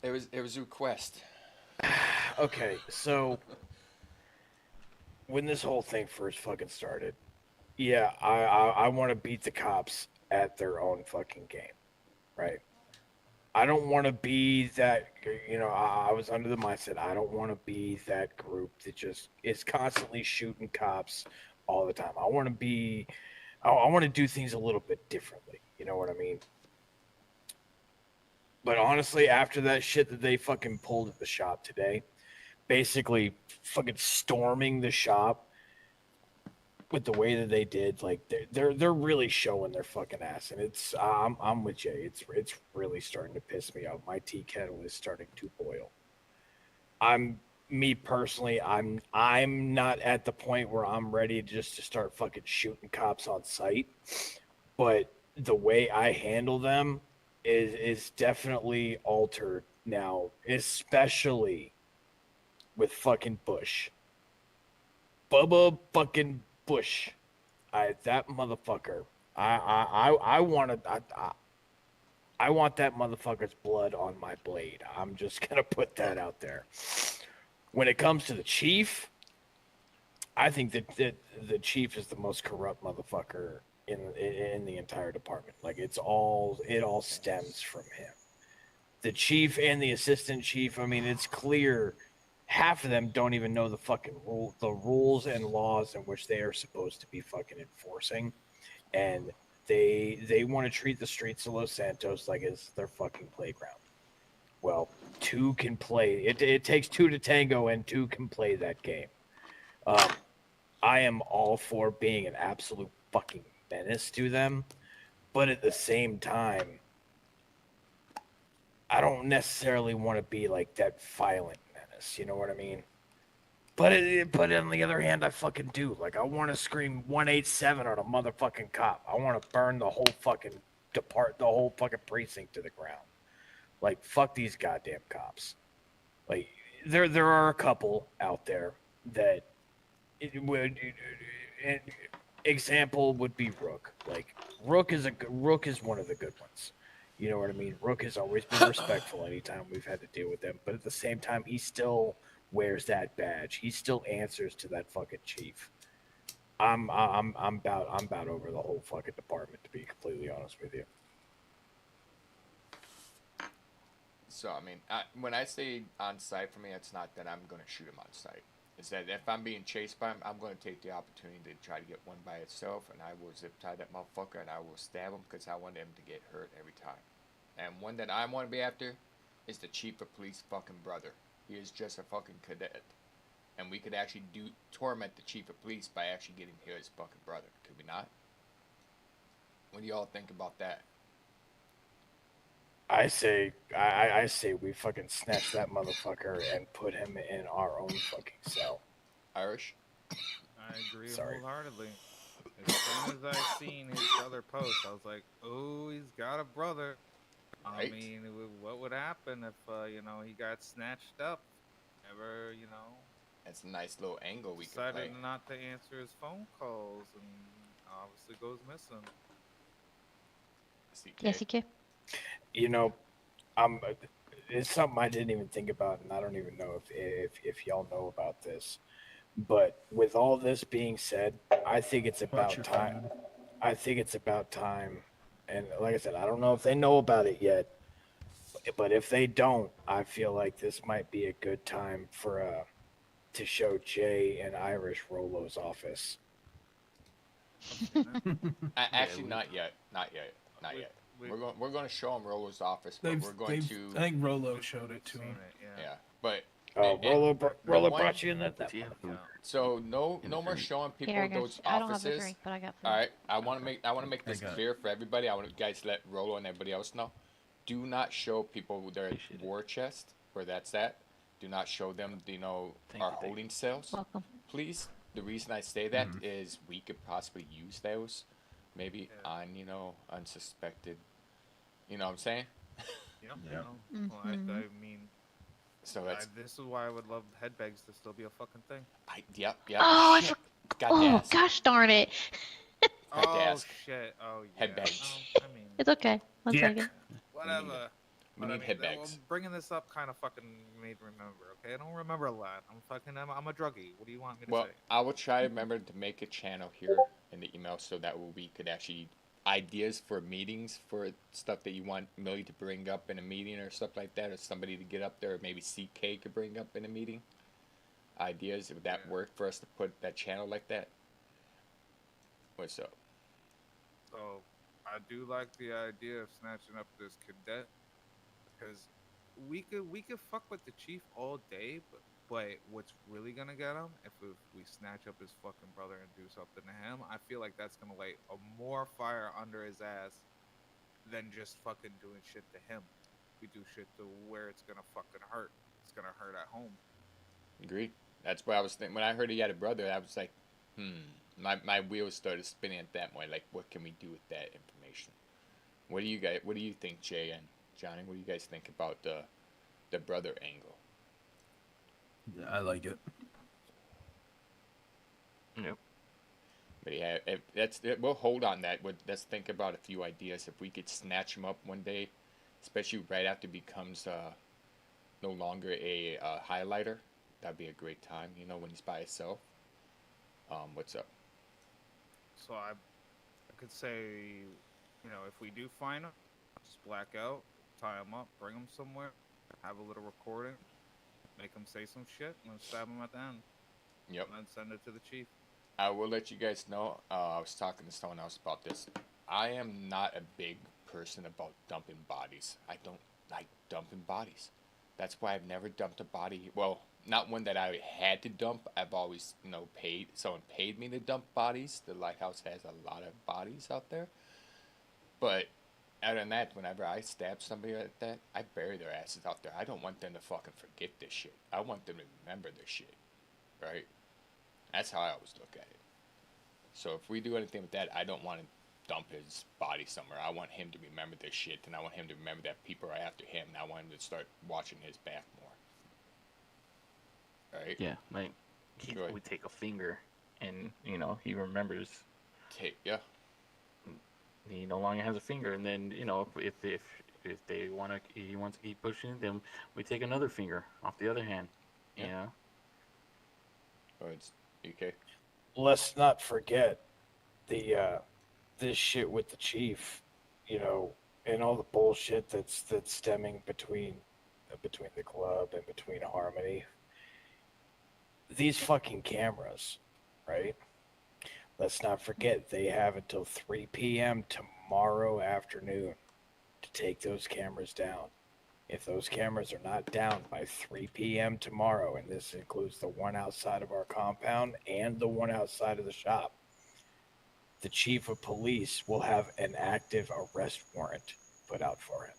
It was a request. Okay, so when this whole thing first fucking started, yeah, I want to beat the cops at their own fucking game, right? I don't want to be that, I was under the mindset, I don't want to be that group that just is constantly shooting cops all the time. I want to do things a little bit differently. You know what I mean? But honestly, after that shit that they fucking pulled at the shop today, basically fucking storming the shop with the way that they did, they're really showing their fucking ass, and it's I'm with Jay. It's really starting to piss me off. My tea kettle is starting to boil. Me personally, I'm not at the point where I'm ready just to start fucking shooting cops on sight, but the way I handle them is definitely altered now, especially with fucking Bush. Bubba fucking Bush. That motherfucker. I want that motherfucker's blood on my blade. I'm just gonna put that out there. When it comes to the chief, I think that the chief is the most corrupt motherfucker in the entire department. It all stems from him. The chief and the assistant chief, I mean, it's clear half of them don't even know the fucking the rules and laws in which they are supposed to be fucking enforcing, and they want to treat the streets of Los Santos like it's their fucking playground. Well, two can play. It takes two to tango, and two can play that game. I am all for being an absolute fucking menace to them, but at the same time, I don't necessarily want to be like that violent menace. You know what I mean? But on the other hand, I fucking do. Like, I want to scream 187 at a motherfucking cop. I want to burn the whole fucking the whole fucking precinct to the ground. Like, fuck these goddamn cops. Like, there are a couple out there that it would. An example would be Rook. Like, Rook is one of the good ones. You know what I mean? Rook has always been respectful anytime we've had to deal with him, but at the same time, he still wears that badge. He still answers to that fucking chief. I'm about over the whole fucking department, to be completely honest with you. So I mean, when I say on site, for me, it's not that I'm gonna shoot him on site. It's that if I'm being chased by him, I'm gonna take the opportunity to try to get one by itself, and I will zip tie that motherfucker, and I will stab him because I want him to get hurt every time. And one that I want to be after is the chief of police fucking brother. He is just a fucking cadet, and we could actually torment the chief of police by actually getting his fucking brother. Could we not? What do y'all think about that? I say we fucking snatch that motherfucker and put him in our own fucking cell. Irish? I agree Sorry. wholeheartedly. As soon as I seen his brother post, I was like, "Oh, he's got a brother." Right. I mean, what would happen if he got snatched up? Ever, That's a nice little angle we could decided play. not to answer his phone calls and obviously goes missing. CK. Yes, CK. You know, it's something I didn't even think about, and I don't even know if y'all know about this. But with all this being said, I think it's about your time. phone. I think it's about time. And like I said, I don't know if they know about it yet, but if they don't, I feel like this might be a good time for to show Jay and Irish Rolo's office. Actually, not yet. Not yet. Not We- yet. we- We're going to show him Rollo's office, but we're going to. I think Rolo showed it to Seen him. it, Yeah, but Oh, And- Rolo one- brought you in that. Does he have Yeah. food? so no In no the more drink. showing people Here, I got those you. I don't have a offices. drink, but I got food. All right, I want to make this got it. clear for everybody. I want you guys to let Rolo and everybody else know. Do not show people their Appreciate it. war chest where that's at. Do not show them, Thank our you, thank you. holding cells, Welcome. please. The reason I say that Mhm. is we could possibly use those, maybe Yeah. on unsuspected. You know what I'm saying? Yeah. Yeah. Well, I Mhm. mean, So that's this is why I would love head bags to still be a fucking thing. yep. Oh, I Shit. for- Got oh, to ask. gosh darn it. Had to Oh ask. shit! Oh yeah. Head bags. I mean, It's okay. One Dick. second. whatever. We But I need mean, head well, bags. bringing this up kind of fucking made me remember. Okay, I don't remember a lot. I'm a druggie. What do you want me to Well, say? I will try to remember to make a channel here in the email so that we could actually ideas for meetings for stuff that you want Millie to bring up in a meeting or stuff like that, or somebody to get up there, or maybe CK could bring up in a meeting. Ideas, would that Yeah. work for us to put that channel like that? What's up? So, I do like the idea of snatching up this cadet because we could fuck with the chief all day, but what's really gonna get him if we snatch up his fucking brother and do something to him? I feel like that's gonna light a more fire under his ass than just fucking doing shit to him. We do shit to where it's gonna fucking hurt. It's gonna hurt at home. Agreed. That's what I was thinking. When I heard he had a brother, I was like, My wheels started spinning at that point. Like, what can we do with that information? What do you think, Jay and Johnny? What do you guys think about the brother angle? Yeah, I like it. Yep. But yeah, we'll hold on that. Let's think about a few ideas. If we could snatch him up one day, especially right after he becomes no longer a highlighter, that'd be a great time. When he's by himself. What's up? So I could say, if we do find him, just black out, tie him up, bring him somewhere, have a little recording, make him say some shit, and then stab him at the end, Yep. and then send it to the chief. I will let you guys know. I was talking to someone else about this. I am not a big person about dumping bodies. I don't like dumping bodies. That's why I've never dumped a body. Well, not one that I had to dump. I've always, paid. Someone paid me to dump bodies. The lighthouse has a lot of bodies out there. But other than that, whenever I stab somebody like that, I bury their asses out there. I don't want them to fucking forget this shit. I want them to remember this shit. Right? That's how I always look at it. So if we do anything with that, I don't want to dump his body somewhere. I want him to remember this shit, and I want him to remember that people are after him, and I want him to start watching his back more. Right? Yeah, like Go ahead. we take a finger, and he remembers. Yeah. He no longer has a finger, and then if they he wants to keep pushing, then we take another finger off the other hand. Yeah. Yeah. Oh, it's okay. Let's not forget the this shit with the chief, and all the bullshit that's stemming between the club and between Harmony. These fucking cameras, right? Let's not forget they have until 3 p.m. tomorrow afternoon to take those cameras down. If those cameras are not down by 3 p.m. tomorrow, and this includes the one outside of our compound and the one outside of the shop, the chief of police will have an active arrest warrant put out for him.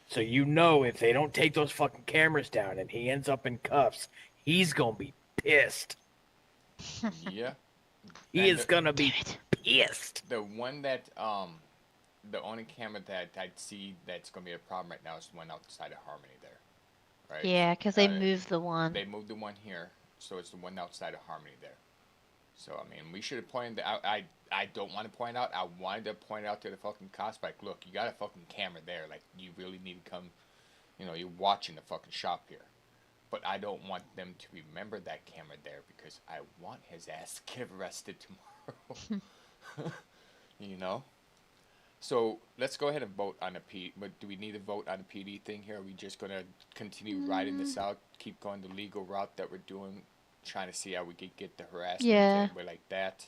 So if they don't take those fucking cameras down and he ends up in cuffs, he's going to be pissed. Yeah. He is going to be pissed. The one that, the only camera that I'd see that's going to be a problem right now is the one outside of Harmony there. Right? Yeah, because they Uh, moved the one. They moved the one here, so it's the one outside of Harmony there. So, I mean, we should have pointed out. I don't want to point out. I wanted to point out to the fucking cops, like, look, you got a fucking camera there. Like, you really need to come, you're watching the fucking shop here. But I don't want them to remember that camera there because I want his ass to get arrested tomorrow. So, let's go ahead and vote on the P. But do we need to vote on the PD thing here? Are we just going to continue riding this out, keep going the legal route that we're doing? Trying to see how we could get the harassment Yeah. and way like that.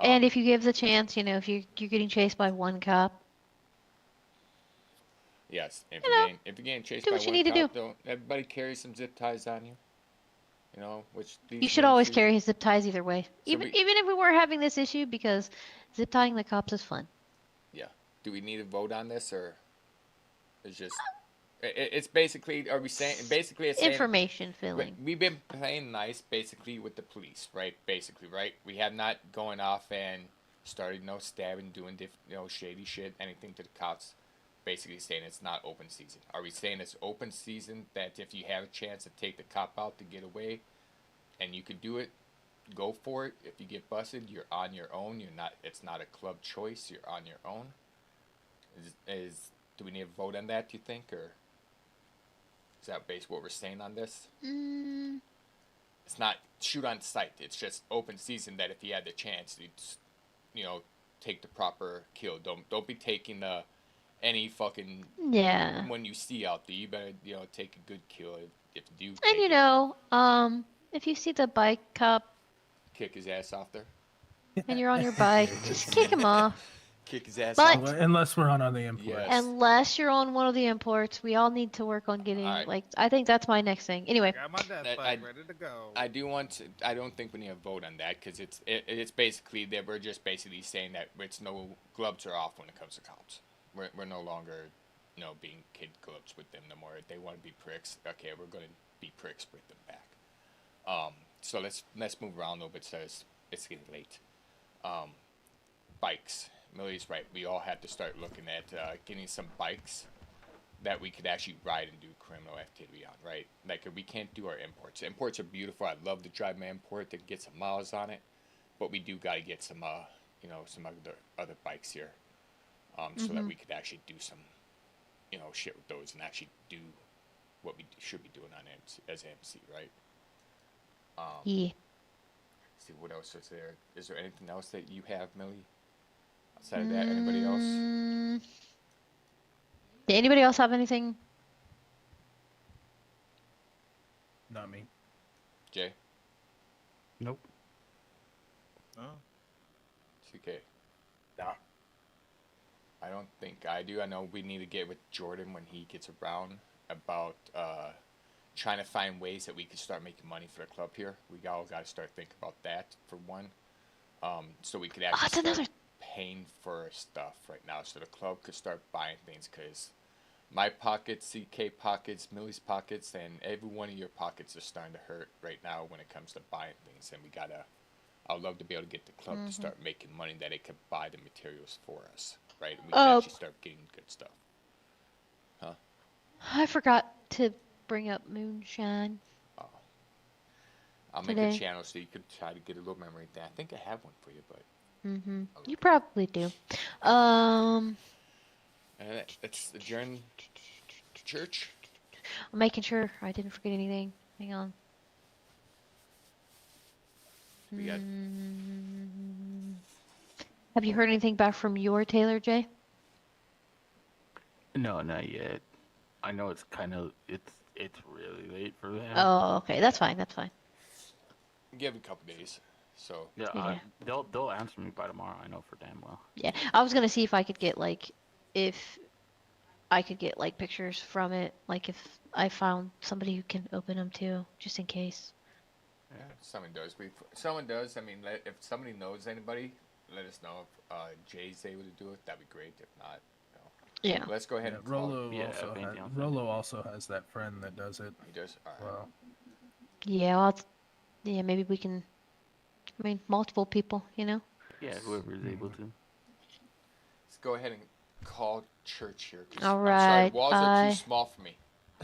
And if you give the chance, if you're getting chased by one cop, Yes, if know, you're getting chased do by what you one need to cop, do. don't everybody carry some zip ties on you. Which you should always carry. carry his zip ties either way. So Even we- even if we were having this issue, because zip tying the cops is fun. Yeah. Do we need to vote on this, or it's just? It's basically. Are we saying basically? It's saying, Information filling. we've been playing nice, basically, with the police, right? Basically, right? We have not going off and started stabbing, doing shady shit, anything to the cops. Basically saying it's not open season. Are we saying it's open season that if you have a chance to take the cop out to get away, and you could do it, go for it. If you get busted, you're on your own. You're not. It's not a club choice. You're on your own. Do we need to vote on that? Do you think, or is that based what we're saying on this? Mm, It's not shoot on sight. It's just open season that if you had the chance, you'd take the proper kill. Don't be taking any fucking yeah. one you see out there. You better take a good kill if you do. And Take it. if you see the bike cop Kick his ass off there. and you're on your bike, just kick him off. Kick his ass But- off. Well, unless we're on the import. Yes. Unless you're on one of the imports, we all need to work on getting Alright. I think that's my next thing. Anyway, Got my death That- bike ready to go. I do want to. I don't think we need to vote on that because it's basically that we're just basically saying that it's no gloves are off when it comes to cops. We're no longer, being kid gloves with them no more. If they want to be pricks, okay, we're gonna be pricks with them back. So let's move around a little bit. So it's getting late. Bikes. Millie's right. We all have to start looking at getting some bikes that we could actually ride and do criminal activity on, right? Like, we can't do our imports. Imports are beautiful. I'd love to drive my import to get some miles on it, but we do got to get some, some other bikes here, so that we could actually do some, shit with those and actually do what we should be doing on as MC, right? yeah. See what else is there. Is there anything else that you have, Millie? Outside of that, anybody else? Mm, Did anybody else have anything? not me. Jay, Nope. Oh. 2K. No. I don't think I do. I know we need to get with Jordan when he gets around about trying to find ways that we could start making money for the club here. We all got to start thinking about that for one, so we could actually that's start another- paying for stuff right now, so the club could start buying things. Cause my pockets, CK pockets, Millie's pockets, and every one of your pockets are starting to hurt right now when it comes to buying things, and we gotta. I'd love to be able to get the club to start making money that it could buy the materials for us, right? We can actually start getting good stuff. I forgot to bring up moonshine. I'll make Today. a channel so you can try to get a little memory thing. I think I have one for you, but You probably do. let's adjourn to church. I'm making sure I didn't forget anything. Hang on. We got Have you heard anything back from your Taylor, Jay? No, not yet. I know it's kind of it's really late for them. Oh, okay. That's fine. That's fine. give it a couple days. So Yeah, Yeah. they'll answer me by tomorrow. I know for damn well. Yeah. I was gonna see if I could get pictures from it, like if I found somebody who can open them too, just in case. yeah, someone does. Someone does. I mean, if somebody knows anybody, let us know. If Jay's able to do it, that'd be great. If not, Yeah. let's go ahead Yeah, and call. Rolo also has that friend that does it. He does. All right. Well, Yeah. Well, maybe we can. I mean, multiple people, you know. Yeah, whoever is able to. Let's go ahead and call church here. 'Cause All I'm sorry, right, walls are bye. too small for me.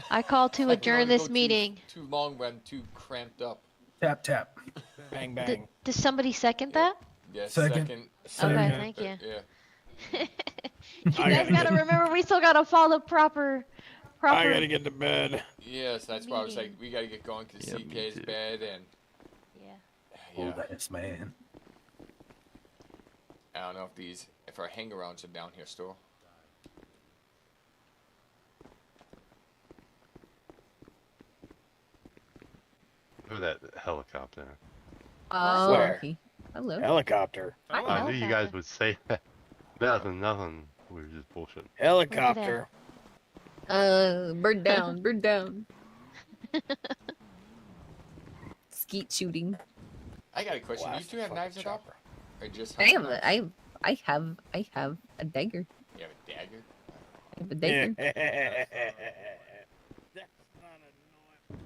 I call to I don't adjourn wanna this go too- meeting. Too long when I'm too cramped up. tap tap. Bang bang. Does somebody second that? Yes. Second. Okay, thank you. Yeah. You guys gotta remember, we still gotta follow proper. get to bed. Yes, that's why I was like, Meeting. we gotta get going because Yeah, me CK's too. bed and Yeah. Old ass man. I don't know if our hang-arounds are down here still. Look at that helicopter. Oh, Where? okay. Hello. Helicopter. I I know knew you that. guys would say that. Nothing. We were just bullshitting. Helicopter. Bird down, bird down. Skeet shooting. I got a question. Blast Do you two have the knives fucking at all? chopper. Or just I have, knives? I have a dagger. You have a dagger? I have a dagger. That's not a noise.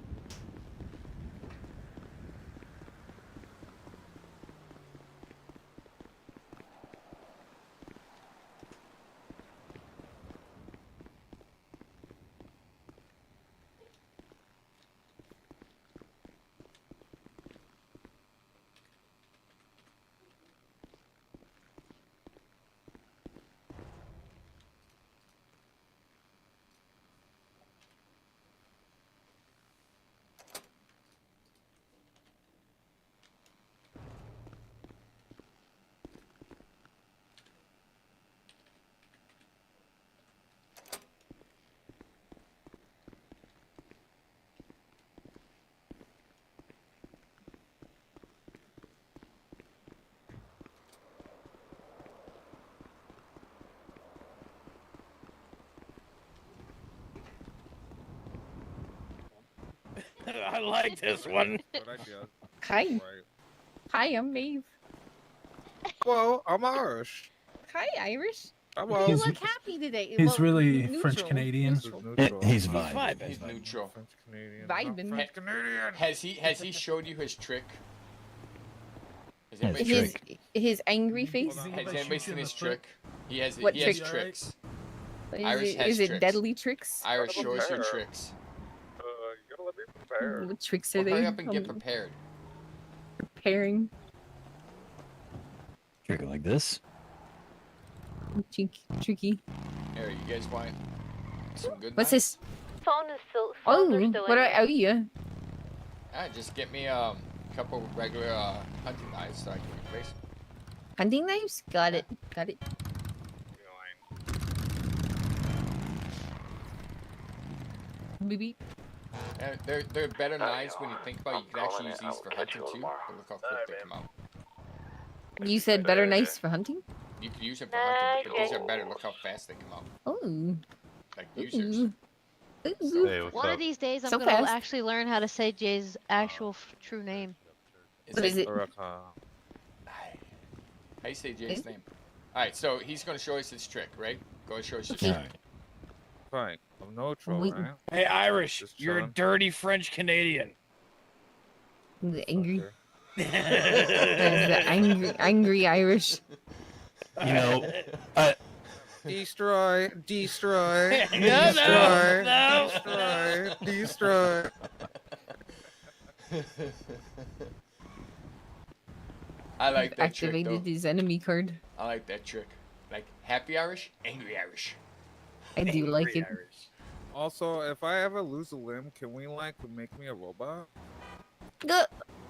I like this one. But I guess. Hi, Right. hi, I'm Maeve. Well, I'm Irish. Hi, Irish. I'm You well. look happy today. he's Well, really neutral. French Canadian. Neutral. He's He's vibing. He's neutral. French Canadian. Vibing. French Canadian. Has he showed you his trick? Has His anybody His trick. his angry face. Hold on. Has anybody seen his trick? He has What he has trick? tricks. Is it, has is it tricks. deadly tricks? Irish, show us your Prepare. tricks. You gotta let me prepare. What tricks Well, are they? hurry up and get I'm prepared. preparing. Trick it like this. Tricky. Here, you guys want some good What's knives? this? Phone is still. Oh, Phones are still what in are there. oh yeah. Just get me a couple regular hunting knives so I can replace them. Hunting knives? Got it. Got it. Beep beep. They're better knives when you think about it. You could actually use these for hunting too. But look how quick they come out. You said better knives for hunting? You could use them for hunting, but these are better. Look how fast they come out. Oh. Like users. Ooh. Hey, what's One up? of these days, I'm So gonna fast. actually learn how to say Jay's actual true name. What is it? How you say Jay's name? Alright, so he's gonna show us his trick, right? Go and show us your Okay. trick. Fine. I'm no trouble, We- right? Hey, Irish, Just you're a chilling. dirty French Canadian. The angry, Fucker. the angry Irish. You know, Destroy, destroy, No, destroy, no. destroy, destroy. I like that trick Activated though. his enemy card. I like that trick. Like happy Irish, angry Irish. I do like it. Also, if I ever lose a limb, can we like make me a robot? Go-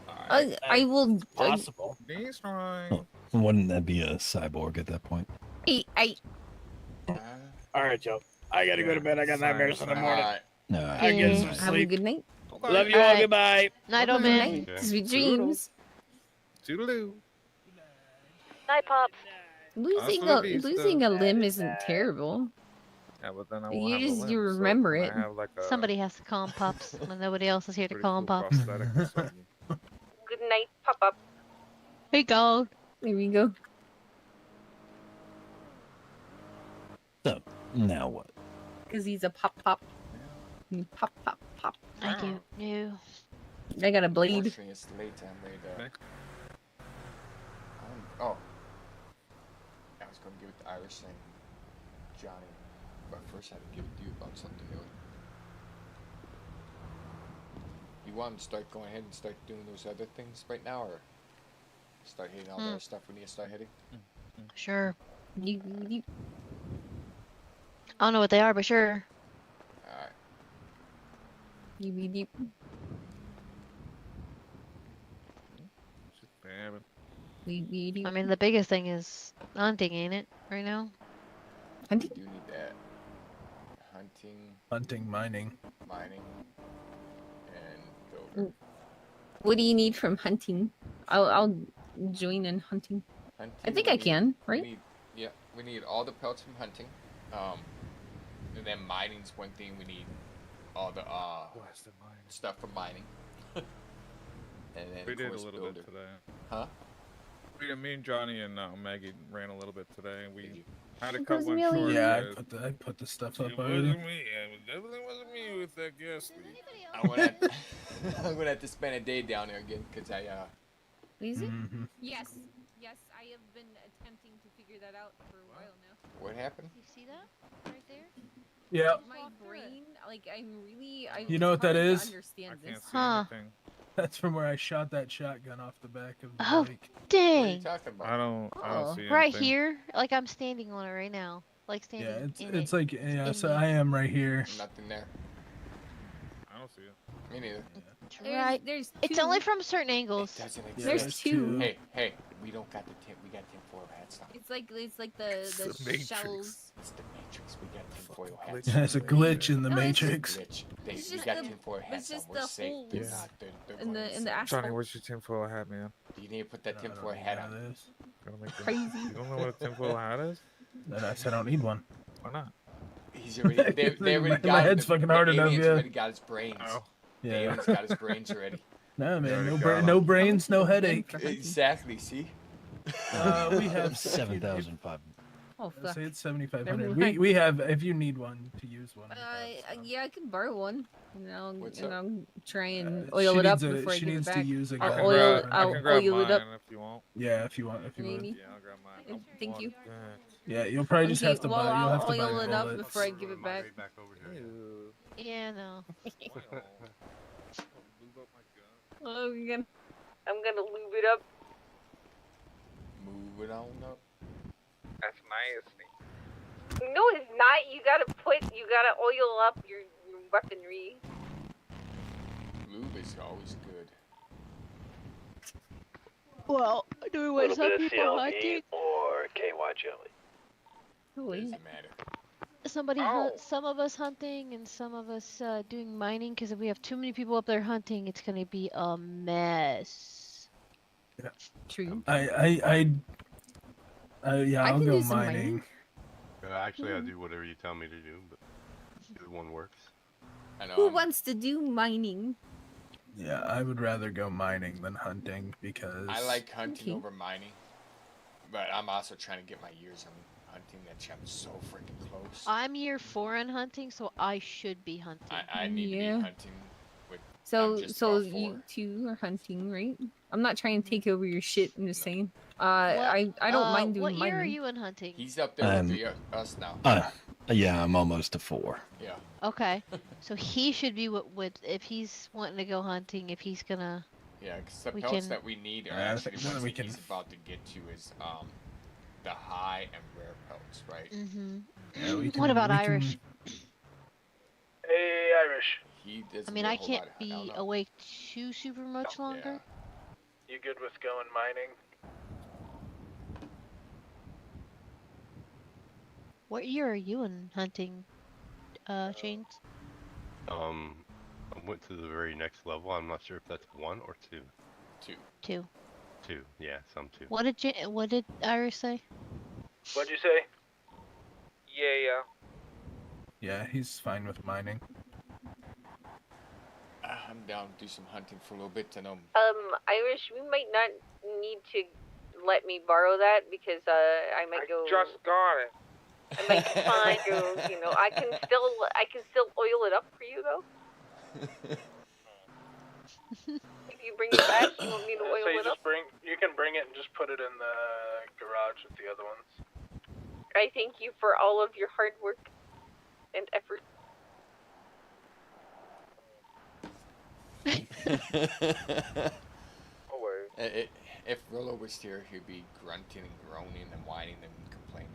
Alright. I will. Possible. Destroy. Wouldn't that be a cyborg at that point? I All right, Joe. I gotta go to bed. I got nightmares in the morning. Alright. No. I get Okay. some Have a sleep. good night. Love you all. Alright. Goodbye. Night, old Good man. night. Okay. Sweet dreams. Toodaloo. Night, Pops. Losing a limb isn't terrible. Yeah, but then I You won't have a just- limb, you so remember can it. I have, like, a Somebody has to call him Pops when nobody else is here to pretty call him cool Pops. prosthetic or something. Good night, Pop Up. Hey, God. There we go. So, now what? Because he's a pop. Pop. I don't know. I got a blade. Unfortunately, it's late. I'm ready to. Oh. I was gonna give it to Irish thing, Johnny, but first I had to give it to you about something new. You want to start going ahead and start doing those other things right now, or start hitting all the other stuff we need to start hitting? Sure. You, I don't know what they are, but sure. Alright. you. Just damn it. I mean, the biggest thing is hunting, ain't it? Right now? You do need that. Hunting, hunting, mining. and builder. What do you need from hunting? I'll join in hunting. Hunting, I think we I need- can, we right? need- yeah, we need all the pelts from hunting. And then mining's one thing. We need all the stuff for mining. And then We of did a course little builder. bit today. Huh? Me and Johnny and Maggie ran a little bit today. We had to It cut goes one really short. Yeah, because I put the stuff up it already. wasn't me. It definitely wasn't me with that gas leak. I'm gonna have to spend a day down there again because I Is it? Mhm. Yes. Yes, I have been attempting to figure that out for a while now. what happened? You see that? Right there? Yeah, My brain, like, I'm really. You know what that is? I Understand can't this. see Huh. anything. that's from where I shot that shotgun off the back of the Oh, bike. What are you dang. talking about? I don't Oh. see Right anything. here? Like, I'm standing on it right now. Like, standing Yeah, it's in it's it. like yeah. in So me. I am right here. Nothing there. I don't see it. Me neither. Right. There's It's two. only from certain It angles. doesn't Yeah, exist. There's two. Hey, we don't got the tin. We got tinfoil hats on. It's like the the Matrix. shells. It's the Matrix. We got tinfoil hats. glitch. on. There's a glitch in the No, it's just- Matrix. Glitch. It's We just got the- tinfoil it's hats on. just We're the safe. They're holes not. They're in going the insane. asphalt. Johnny, what's your tinfoil hat, man? You need to put that I don't tinfoil know hat what on. that is. Gotta make that- Crazy. You don't know what a tinfoil hat is? Then I said I don't need one. Why not? He's already. They already My got head's the, fucking the hard enough, aliens yeah. already got his brains. Oh. The Yeah. aliens got his brains already. No man, already no, got no it. brains, no How much is headache. for hunting? Exactly. See. We have 7,500. Oh Let's fuck. say it's 7,500. Never We mind. we have if you need one to use one. we have, so. Yeah, I can borrow one. And What's I'll try and Uh, oil she it up needs a- before I she give it needs to back. use a I'll gun. oil- I I'll can grab oil it up. mine if you want. Yeah, if you want, if you would. Maybe. Yeah, I'll grab mine. Thank- I'm thank you. good. Yeah, you'll probably just Okay, have to well, buy. You'll have to I'll buy oil it up bullets. before I give it back. Ew. Yeah, no. Lube up my gun. Oh, I'm gonna lube it up. Move it on up. That's nice. No, it's not. You gotta oil up your weaponry. Lube is always good. Well, do we want some people hunting? or KY jelly. Holy. Doesn't matter. some of us hunting and some of us doing mining. Because if we have too many people up there hunting, it's gonna be a mess. True. Yeah, I I'll can go do some mining. mining. Actually, I do whatever you tell me to do, but either one works. I know. Who I'm- wants to do mining? Yeah, I would rather go mining than hunting because I like hunting Okay. over mining, but I'm also trying to get my years on hunting. That I'm so freaking close. I'm year 4 in hunting, so I should be hunting. I need to be Yeah. hunting. With So I'm just so about you 4. two are hunting, right? I'm not trying to take over your shit. I'm just No. saying. What, I don't mind doing What year are mining. you in hunting? He's up there with us now. Yeah, I'm almost to 4. Yeah. Okay, so he should be with if he's wanting to go hunting. If he's gonna. Yeah, because the We pelts can- that we need are I actually think ones we that can- he's about to get to is the high and rare pelts, right? Mm-hmm. Yeah, we What about we Irish? Hey, Irish. He doesn't I mean, do a I whole can't lot of- be no. awake too super much longer. You good with going mining? What year are you in hunting, Shanes? I went to the very next level. I'm not sure if that's 1 or 2. 2. 2. 2, yeah, some 2. What did Irish say? What'd you say? Yeah. Yeah, he's fine with mining. I'm down to do some hunting for a little bit. I know. Irish, we might not need to let me borrow that because I might go. Just got it. I might find you know, I can still oil it up for you though. If you bring it back, you want me to oil So you it up? you can bring it and just put it in the garage with the other ones. I thank you for all of your hard work and effort. If Rollo was here, he'd be grunting and groaning and whining and complaining.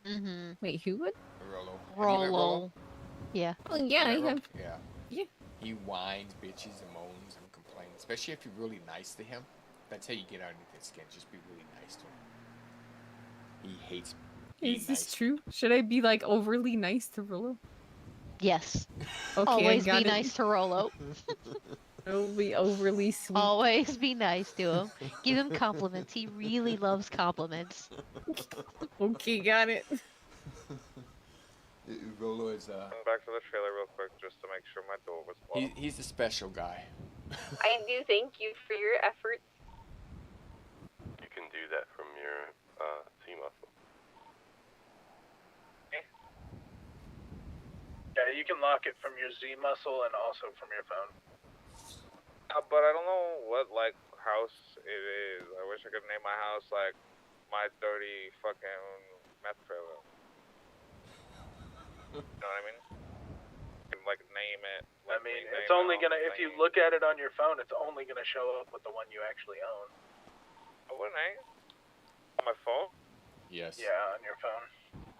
Mm-hmm. Wait, who would? Rollo. Have you met Rollo. Yeah. Oh yeah, I Met Ro- have. Yeah. Yeah. He whines, bitches, and moans and complains. Especially if you're really nice to him. That's how you get underneath his skin. Just be really nice to him. He hates being Is this nice. true? Should I be like overly nice to Rollo? Yes. Okay, Always I got be it. nice to Rollo. Don't be overly sweet. Always be nice to him. Give him compliments. He really loves compliments. Okay, got it. Rollo is Going back to the trailer real quick just to make sure my door was locked. he's the special guy. I do thank you for your efforts. You can do that from your sea muscle. Yeah, you can lock it from your Z muscle and also from your phone. But I don't know what like house it is. I wish I could name my house like my dirty fucking meth trailer. You know what I mean? Like name it. I Let mean, me it's name only it, gonna, if you look at it on your phone, it's only gonna show up with the one you actually own. Oh, what name? On my phone? Yes. Yeah, on your phone.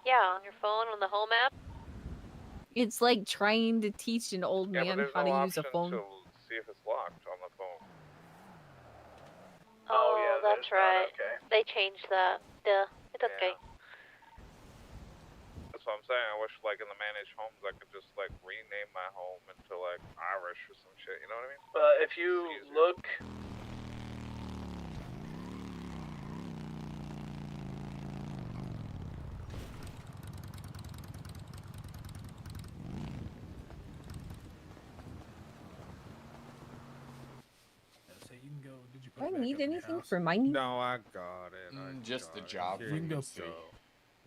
Yeah, on your phone on the home app. It's like trying to teach an old Yeah, but man there's how no to use a option phone. to see if it's locked on the phone. Oh, yeah, that's there's not, right. okay. They changed that. Yeah, it's okay. That's what I'm saying. I wish like in the managed homes I could just like rename my home into like Irish or some shit. You know what I mean? If you look. So you can go. Did you Do I need anything for mining? No, I got it. Just the job. Here You can you go. go.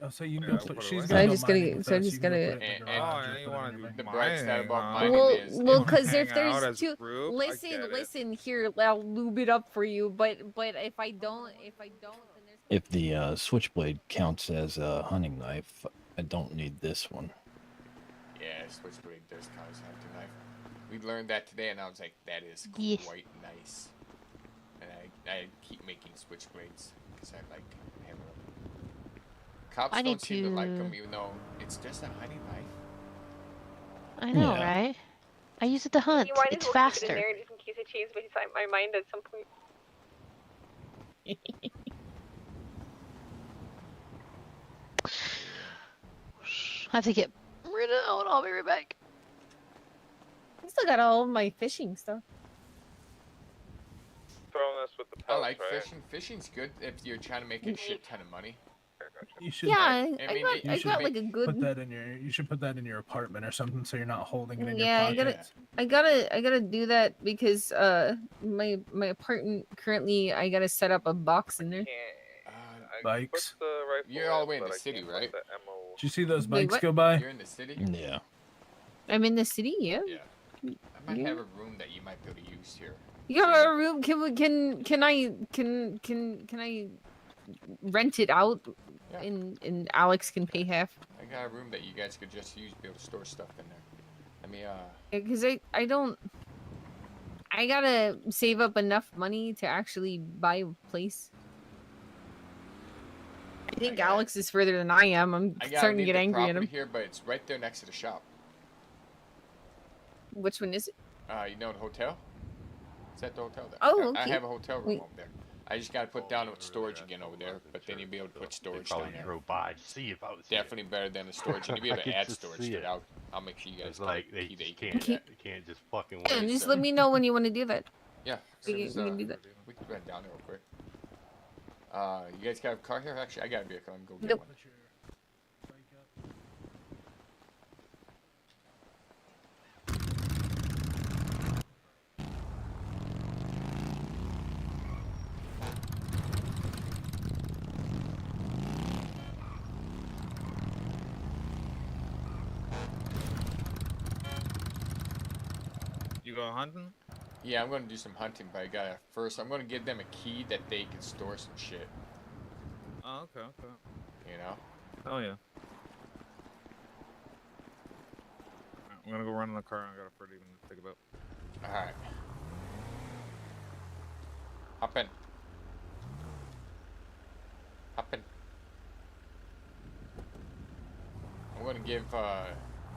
Oh, so you can Yeah, go. put it She's away. So I gonna go just gotta- mining with so I us, just you can go gotta- put it in the And- garage and or you put it wanna in do your The back. bright side about Mining, mining huh? is Well, wanna because hang if there's out as a two, group? I listen, get it. listen here, I'll lube it up for you. But if I don't, then there's. If the switchblade counts as a hunting knife, I don't need this one. Yeah, switchblade does count as hunting knife. We learned that today, and I was like, that is Yes. quite nice. And I keep making switchblades because I like hammer them. Cops I don't need seem to like to- them, even though it's just a hunting knife. I know, Yeah. right? I use it to hunt. You might as It's well keep it in faster. there just in case it changes my mind at some point. I have to get rid of. Hold on, I'll be right back. I still got all of my fishing stuff. Throwing us with the I pelts, like right? fishing. Fishing's good if you're trying to make a shit ton of money. You should. Yeah, I I mean, got you I should got make- like a Put good. that in your. You should put that in your apartment or something, so you're not holding it in Yeah, your pocket. I gotta do that because my apartment currently I gotta set up a box in there. Bikes. You're all the way in the city, right? Did you see those Wait, bikes what? go by? You're in the city? Yeah. I'm in the city. Yeah. Yeah. I might Yeah. have a room that you might be able to use here. You got a room? Can I rent it out? Yeah. And Alex can pay half. I got a room that you guys could just use, be able to store stuff in there. Let me, Because I don't. I gotta save up enough money to actually buy a place. I think Alex is further than I am. I'm I gotta starting to leave get the angry at property him. here, but it's right there next to the shop. Which one is it? You know the hotel? It's at the hotel there. Oh, I okay. have a hotel room Wait. over there. I just gotta put down storage again over there, but then you'll be able to put storage down there. drove by to see if I was Definitely better than the storage, and you'll be able I to could add just storage see to it. it. I'll make sure you guys It's like they key that you can't, can. can't just fucking Yeah, wait. just let me know when you want to do that. Yeah, We can do that. We can run down there real quick. You guys got a car here? Actually, I got a vehicle. I can go get Nope. one. You go hunting? Yeah, I'm gonna do some hunting, but I gotta first. I'm gonna give them a key that they can store some shit. Oh, okay, okay. You know. Oh yeah. I'm gonna go run in the car. I got a pretty even to think about. All right. Hop in. Hop in. I'm gonna give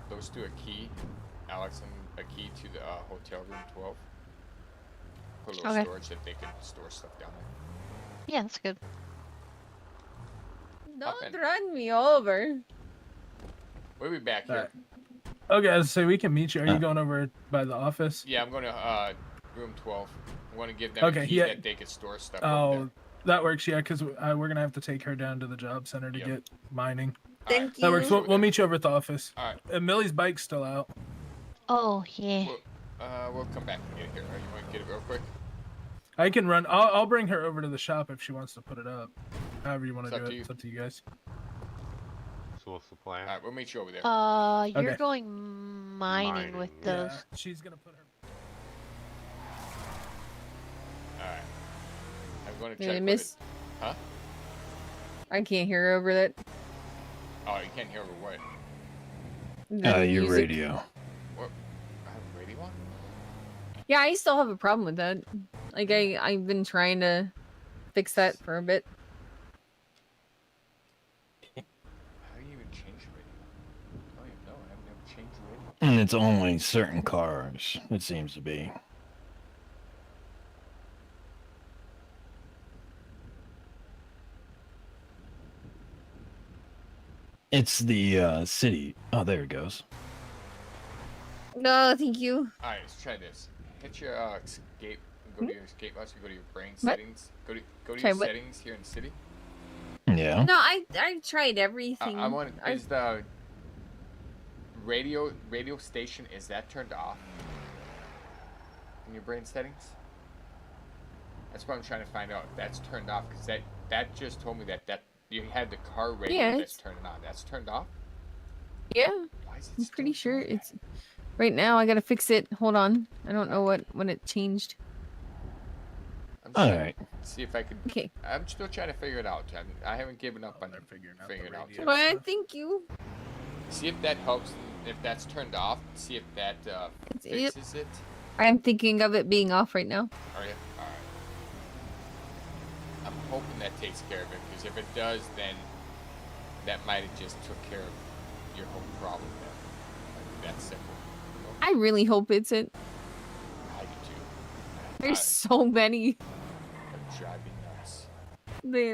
those two a key, Alex and a key to the hotel room 12. Put a little Okay. storage that they can store stuff down there. Yeah, that's good. Don't run me over. We'll be back here. Okay, I was say we can meet you. Are you going over by the office? Yeah, I'm gonna room 12. I want to give them Okay, a key yeah. that they can store stuff over there. Oh, that works. Yeah, because we're gonna have to take her down to the job center to get mining. Thank That works. you. We'll meet you over at the office. All right. And Millie's bike's still out. Oh yeah. We'll come back and get it here. All right, you want to get it real quick? I can run. I'll bring her over to the shop if she wants to put it up. However you want It's to up do to it. you. It's up to you guys. So what's the plan? All right, we'll meet you over there. You're Okay. going mining with those. Yeah, she's gonna put her. All right. I'm going to Did check. I with miss? it. Huh? I can't hear over that. Oh, you can't hear over what? The Your music. radio. What? I have a radio on? Yeah, I still have a problem with that. Like I've been trying to fix that for a bit. How do you even change the radio? I don't even know. I haven't ever changed the radio. And it's only certain cars, it seems to be. It's the city. Oh, there it goes. No, thank you. All right, let's try this. Hit your escape. Go to your escape box. Go to your brain What? settings. Go to Try your what? settings here in the city. Yeah. No, I tried everything. I want. I- Is the radio station, is that turned off in your brain settings? That's what I'm trying to find out. If that's turned off because that just told me that you had the car radio Yeah, that's it's- turned on. That's turned off. Yeah, Why is it I'm still pretty sure doing it's. Right now, I gotta fix it. Hold on. I don't know when it changed. I'm All trying right. to see if I could. Okay. I'm still trying to figure it out. I haven't given up on figuring it out. yet. Well, thank you. See if that helps. If that's turned off, see if that Yep. fixes it. I'm thinking of it being off right now. Are you? Alright. I'm hoping that takes care of it, because if it does, then that might have just took care of your whole problem then. Like, that's simple. I really hope it's it. I do too. There's so many. That drive me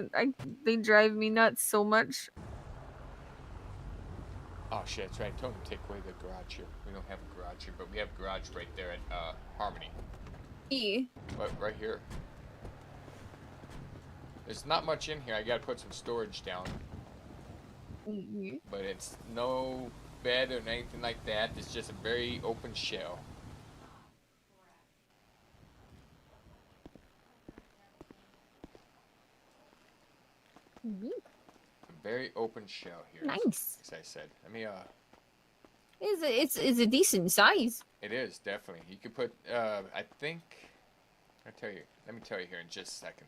nuts. They drive me nuts so much. Oh shit, that's right. I told him to take away the garage here. We don't have a garage here, but we have a garage right there at Harmony. E. But right here. There's not much in here. I gotta put some storage down. Mhm. But it's no bed or anything like that. It's just a very open shell. Mhm. A very open shell here. Nice. As I said. Let me It's a decent size. it is definitely. You could put I think let me tell you here in just a second.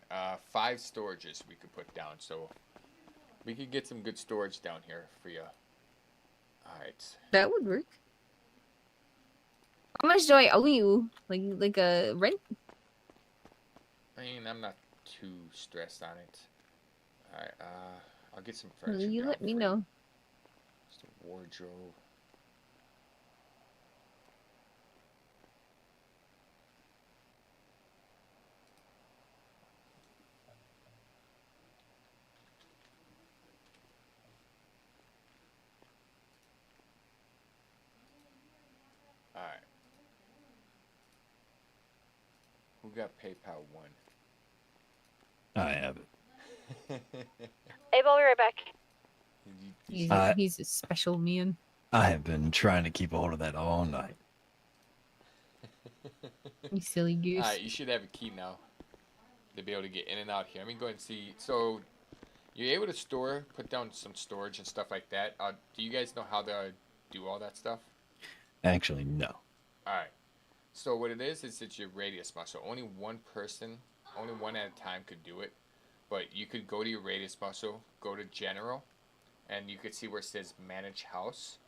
5 storages we could put down, so we could get some good storage down here for you. Alright. That would work. How much do I owe you? Like a rent? I mean, I'm not too stressed on it. Alright, I'll get some Well, furniture. you down let me for know. Just a wardrobe. Alright. Who got PayPal 1? I have it. Hey, I'll be right back. He's a special man. I have been trying to keep a hold of that all night. You silly goose. Alright, you should have a key now to be able to get in and out here. Let me go and see. So, you're able to put down some storage and stuff like that. Do you guys know how to do all that stuff? Actually, no. Alright. So what it is it's your radius muscle. Only one person, only one at a time could do it. But you could go to your radius muscle, go to general, and you could see where it says manage house.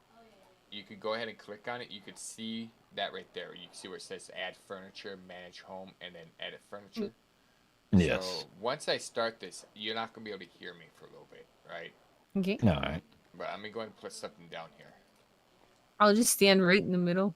You could go ahead and click on it. You could see that right there. You can see where it says add furniture, manage home, and then edit furniture. Yes. So once I start this, you're not going to be able to hear me for a little bit, right? Okay. All right. But I'm going to put something down here. I'll just stand right in the middle.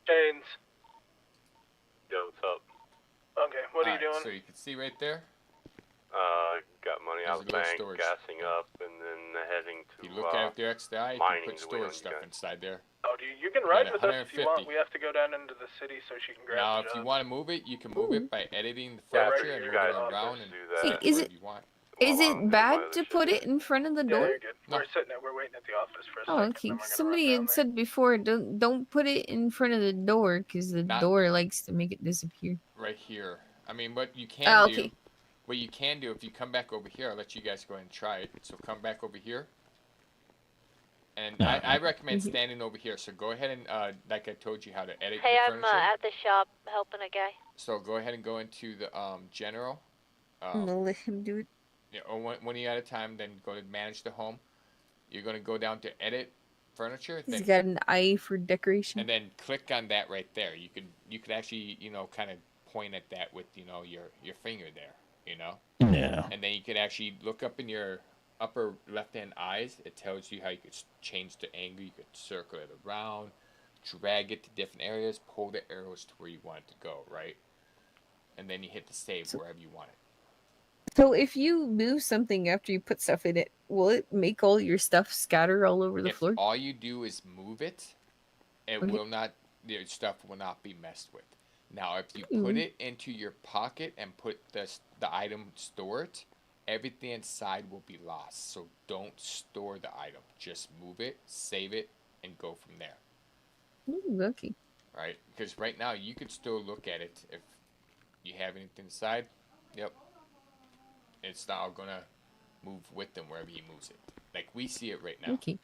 James. Yo, what's up? Okay, what are you Alright, doing? So you can see right there. Got money There's out a of the little bank, storage. gassing up, and then heading to If you look at it with your extra eye, you can mining put the way storage on stuff you guys. inside there. Oh, you can ride Got with us if you 150. want. We have to go down into the city so she can grab Now, the if you job. want to move it, you can move it by editing the Yeah, furniture right, and you move guys it around and do Hey, that. is whatever it you want. is it bad to put it in front of the Yeah, door? you're good. No. We're waiting at the office for a Oh, second. okay. then we're gonna Somebody run down had said before, don't put it in front of the door because the Not- door likes to make it disappear. Right here. I mean, what you can Oh, do, okay. what you can do if you come back over here, I'll let you guys go ahead and try it. So come back over here. And I recommend Mhm. standing over here. So go ahead and, like I told you how to edit Hey, your I'm furniture. at the shop helping a guy. So go ahead and go into the general. I'm gonna let him do it. Yeah, or one year at a time. Then go to manage the home. You're gonna go down to edit furniture. He's Then got an eye for decoration. and then click on that right there. You could actually kind of point at that with your finger there. Yeah. And then you could actually look up in your upper left-hand eyes. It tells you how you could change the angle. You could circle it around, drag it to different areas, pull the arrows to where you want it to go, right? And then you hit the save wherever you want it. So if you move something after you put stuff in it, will it make all your stuff scatter all over the If floor? all you do is move it, it Okay. will not. Your stuff will not be messed with. Now, if you put Mm. it into your pocket and put the item, store it, everything inside will be lost. So don't store the item. Just move it, save it, and go from there. Ooh, okay. Right? Because right now you could still look at it if you have anything inside. Yep. It's now gonna move with him wherever he moves it. Like we see it right now. Okay.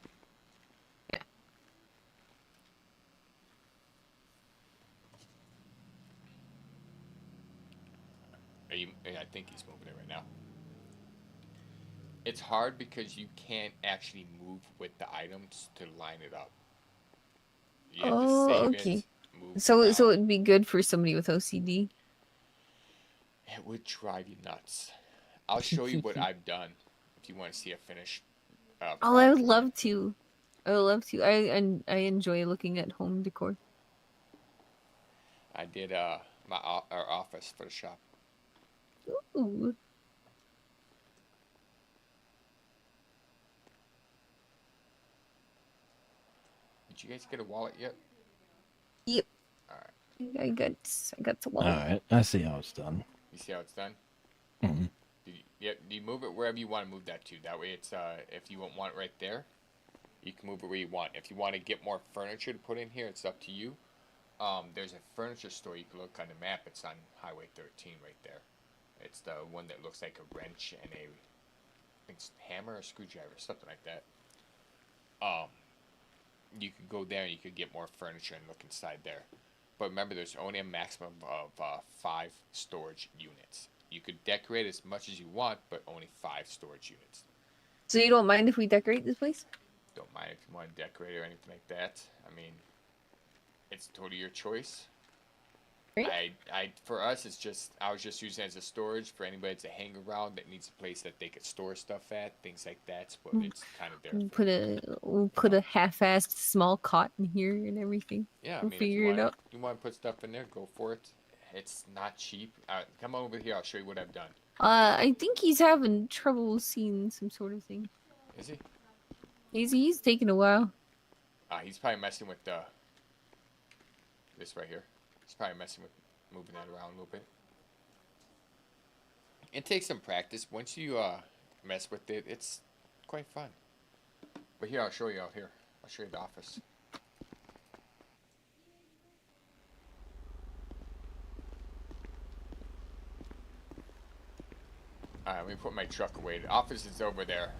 I think he's moving it right now. It's hard because you can't actually move with the items to line it up. You have Oh, to save okay. it, move So around. so it'd be good for somebody with OCD. It would drive you nuts. I'll show you what I've done if you want to see a finished. Oh, I would product. love to. I would love to. I enjoy looking at home decor. I did our office for the shop. Ooh. Did you guys get a wallet yet? Yep. All right. I got the All wallet. right, I see how it's done. You see how it's done? Mhm. Do you move it wherever you want to move that to? That way, it's if you want it right there, you can move it where you want. If you want to get more furniture to put in here, it's up to you. There's a furniture store you can look on the map. It's on Highway 13 right there. It's the one that looks like a wrench and I think it's hammer or screwdriver, something like that. You could go there and you could get more furniture and look inside there. But remember, there's only a maximum of 5 storage units. You could decorate as much as you want, but only 5 storage units. So you don't mind if we decorate this place? Don't mind if you want to decorate or anything like that. I mean, it's totally your choice. Great. For us, it's just I was just using it as a storage for anybody to hang around that needs a place that they could store stuff at, things like that. But it's kind of there. We'll put a half-assed small cot in here and everything. Yeah, I We'll mean, figure it out. you want to put stuff in there, go for it. It's not cheap. Come over here. I'll show you what I've done. I think he's having trouble seeing some sort of thing. Is he? He's taking a while. He's probably messing with this right here. He's probably messing with moving that around a little bit. It takes some practice. Once you mess with it, it's quite fun. But here, I'll show you out here. I'll show you the office. Alright, let me put my truck away. The office is over there.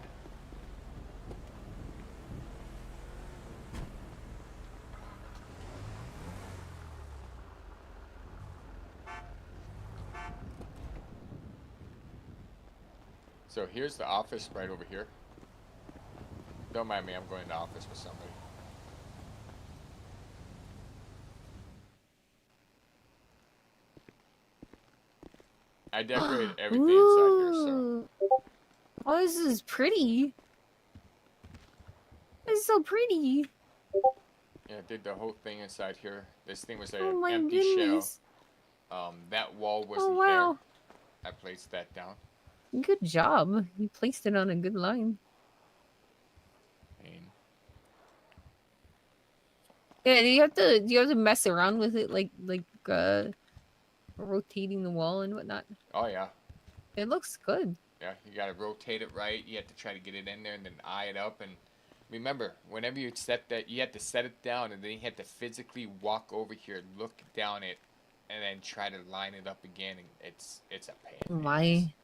So here's the office right over here. Don't mind me, I'm going to the office with somebody. I decorated everything inside here, so. Oh, this is pretty. This is so pretty. Yeah, I did the whole thing inside here. This thing was an Oh my empty goodness. shell. That wall wasn't Oh wow. there. I placed that down. Good job. You placed it on a good line. And Yeah, do you have to mess around with it like rotating the wall and whatnot? oh yeah. It looks good. Yeah, you gotta rotate it right. You have to try to get it in there and then eye it up. And remember, whenever you set that, you have to set it down and then you have to physically walk over here, look down it, and then try to line it up again. And it's a pain. Why?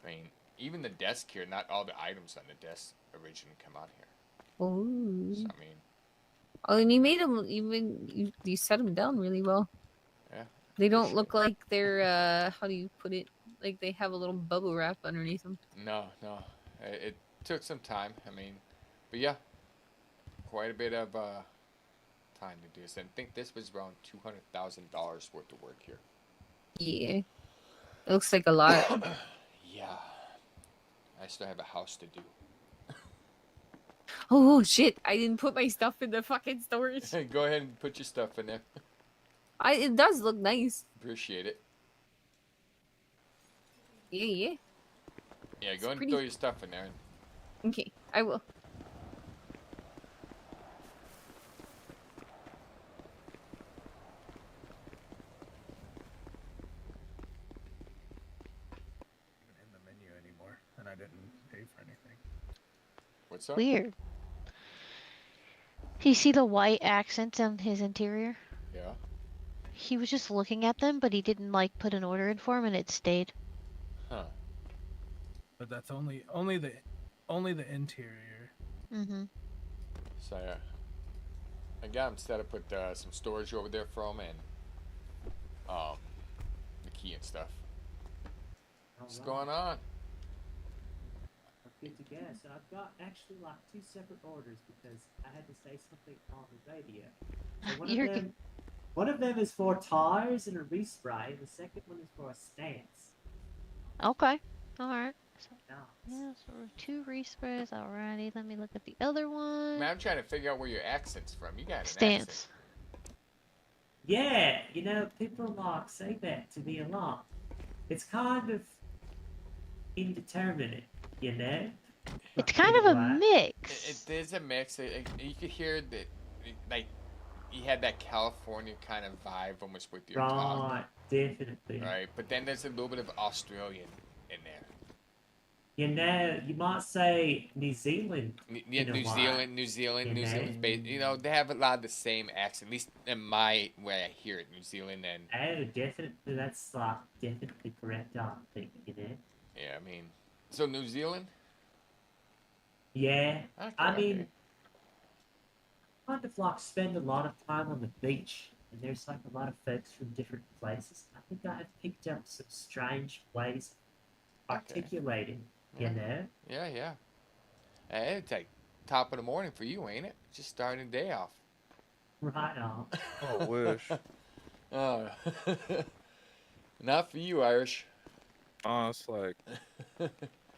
I mean, even the desk here, not all the items on the desk originally come out here. Oh. So, I mean, Oh, and you made them. You set them down really well. yeah. They don't look like they're how do you put it? Like they have a little bubble wrap underneath them. No. It took some time. I mean, but yeah, quite a bit of time to do this. And I think this was around $200,000 worth of work here. Yeah. It looks like a lot. Yeah. I still have a house to do. Oh shit! I didn't put my stuff in the fucking storage. Go ahead and put your stuff in there. It does look nice. Appreciate it. Yeah. Yeah, go ahead pretty. and throw your stuff in there. Okay, I will. In the menu anymore, and I didn't pay for anything. What's up? Weird. Do you see the white accents on his interior? Yeah. He was just looking at them, but he didn't like put an order in for him, and it stayed. Huh. But that's only the interior. Mm-hmm. So yeah, I got him set up with some storage over there for him and the key and stuff. What's going on? Good to guess. I've got actually like 2 separate orders because I had to say something on the radio. So one You're of them, One of them is for tires and a respray, and the second one is for a stance. Okay. All right. So, Nice. yeah, so 2 resprays. Alrighty. Let me look at the other one. Man, I'm trying to figure out where your accent's from. You got an Stance. accent. Yeah, people say that to me a lot. It's kind of indeterminate, It's kind of a mix. It is a mix. You could hear that, like, you had that California kind of vibe almost with your talk. Right, definitely. Right, but then there's a little bit of Australian in there. You might say New Zealand. Yeah, New Zealand's based. They have a lot of the same accent, at least in my way I hear it. New Zealand and. Oh, definitely. That's definitely correct. I think Yeah, I mean, so New Zealand. Yeah, Okay, I mean, okay. kind of spend a lot of time on the beach, and there's a lot of folks from different places. I think I have picked up some strange ways of articulating. Yeah, yeah. Hey, it's like top of the morning for you, ain't it? Just starting the day off. Right on. Oh, wish. Not for you, Irish. It's like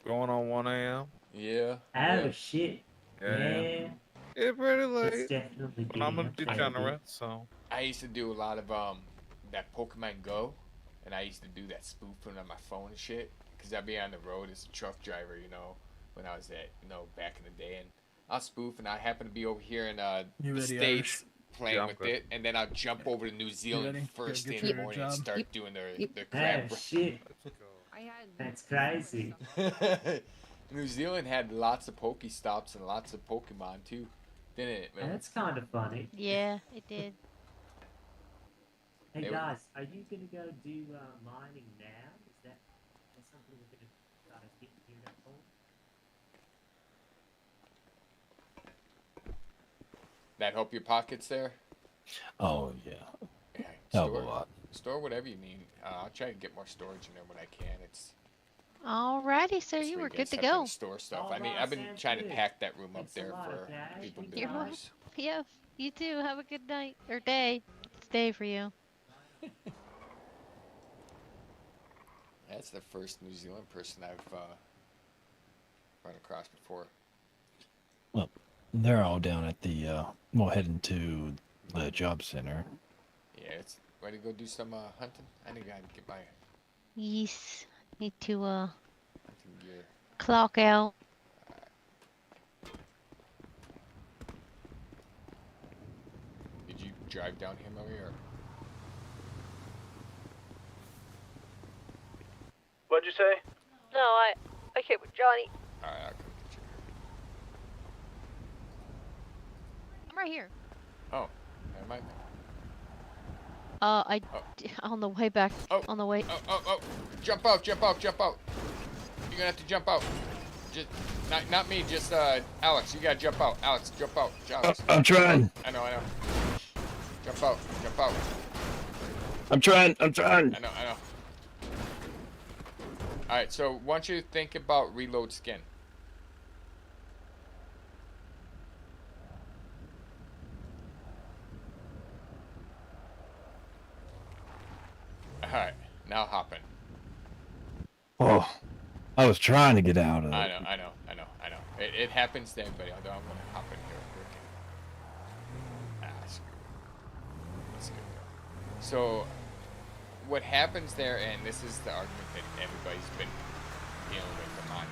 going on 1 a.m. Yeah. Oh, shit. Yeah. Yeah, pretty It's late. definitely But I'm a getting up degenerate, so. I used to do a lot of that Pokemon Go, and I used to do that spoofing on my phone and shit. Cause I'd be on the road as a truck driver, when I was back in the day, and I'll spoof, and I happen to be over here in the States playing with it, and then I'll jump over to New Zealand first thing in the morning and start doing their crap. Oh, shit. That's crazy. New Zealand had lots of Pokestops and lots of Pokemon too, didn't it, man? That's kind of funny. Yeah, it did. Hey guys, are you gonna go do mining now? Is that something we're gonna try to get geared up for? That help your pockets there? Oh yeah. Yeah, Hell of a lot. Store whatever you need. I'll try to get more storage in there when I can. Alrighty, sir. You were good to go. Store stuff. I've been trying to pack that room up there for people to You're use. welcome. Yeah, you too. Have a good night or day. It's day for you. That's the first New Zealand person I've run across before. Well, they're all down at the heading to the job center. Yeah, it's ready to go do some hunting. I think I can get my Yes. Need to hunting gear. clock out. Did you drive down here, Murray, or? What'd you say? No, I came with Johnny. Alright, I'll come get you. I'm right here. Oh, never mind. On the way back. On the way. Oh! Jump out! You're gonna have to jump out. Just not me. Just Alex. You gotta jump out. Alex, jump out. Alex. I'm trying. I know. Jump out. I'm trying. I know. All right. So, why don't you think about reload skin? All right. Now hop in. Oh, I was trying to get out of it. I know. It happens to everybody, although I'm gonna hop in here real quick. Screw it. Let's go. So, what happens there, and this is the argument that everybody's been dealing with them on,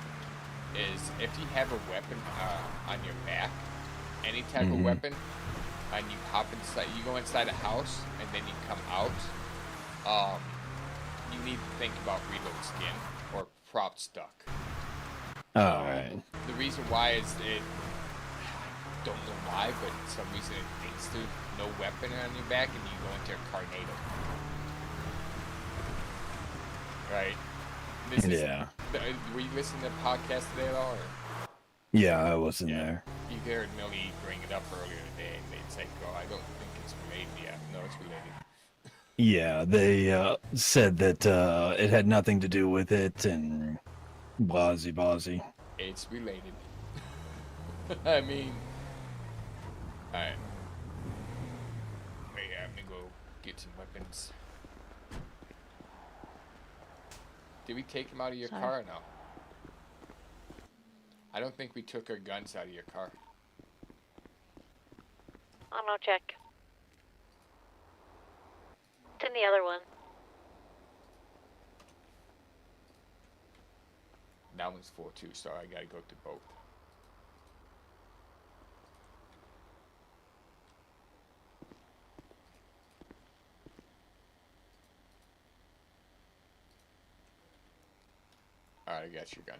is if you have a weapon on your back, any type of weapon, and you hop inside, you go inside a house, and then you come out, you need to think about reload skin or prop stuck. Alright. The reason why is I don't know why, but for some reason it thinks there's no weapon on your back and you go into a tornado. Right? Were you listening to the podcast today at all? Or? Yeah, I wasn't there. You heard Millie bring it up earlier today and they'd say, oh, I don't think it's related yet. No, it's related. Yeah, they said that it had nothing to do with it and blasey. It's related. I mean, alright. Wait, I'm gonna go Did we take him out of your Sorry. car or no? I don't think we took our guns out of your car. I'll no check. It's in the other one. That one's full too, so I gotta go to both. Alright, I got your gun.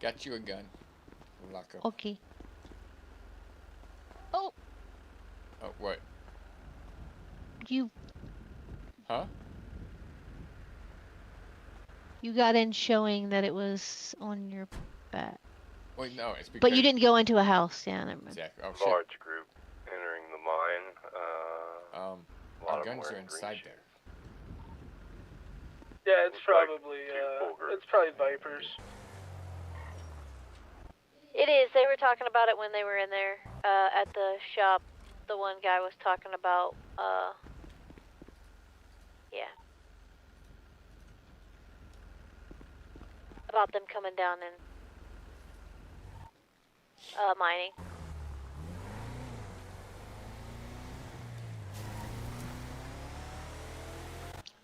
Got you a gun. Lock up. Okay. Oh, Oh, what? you Huh? you got in showing that it was on your back. Wait, no, it's because... But you didn't go into a house. Yeah, never mind. Exactly. Oh, shit. Large group entering the mine. A lot Our of them guns are wearing green inside shirts. there. Yeah, it's probably Vipers. It is. They were talking about it when they were in there at the shop. The one guy was talking about, yeah. About them coming down and mining.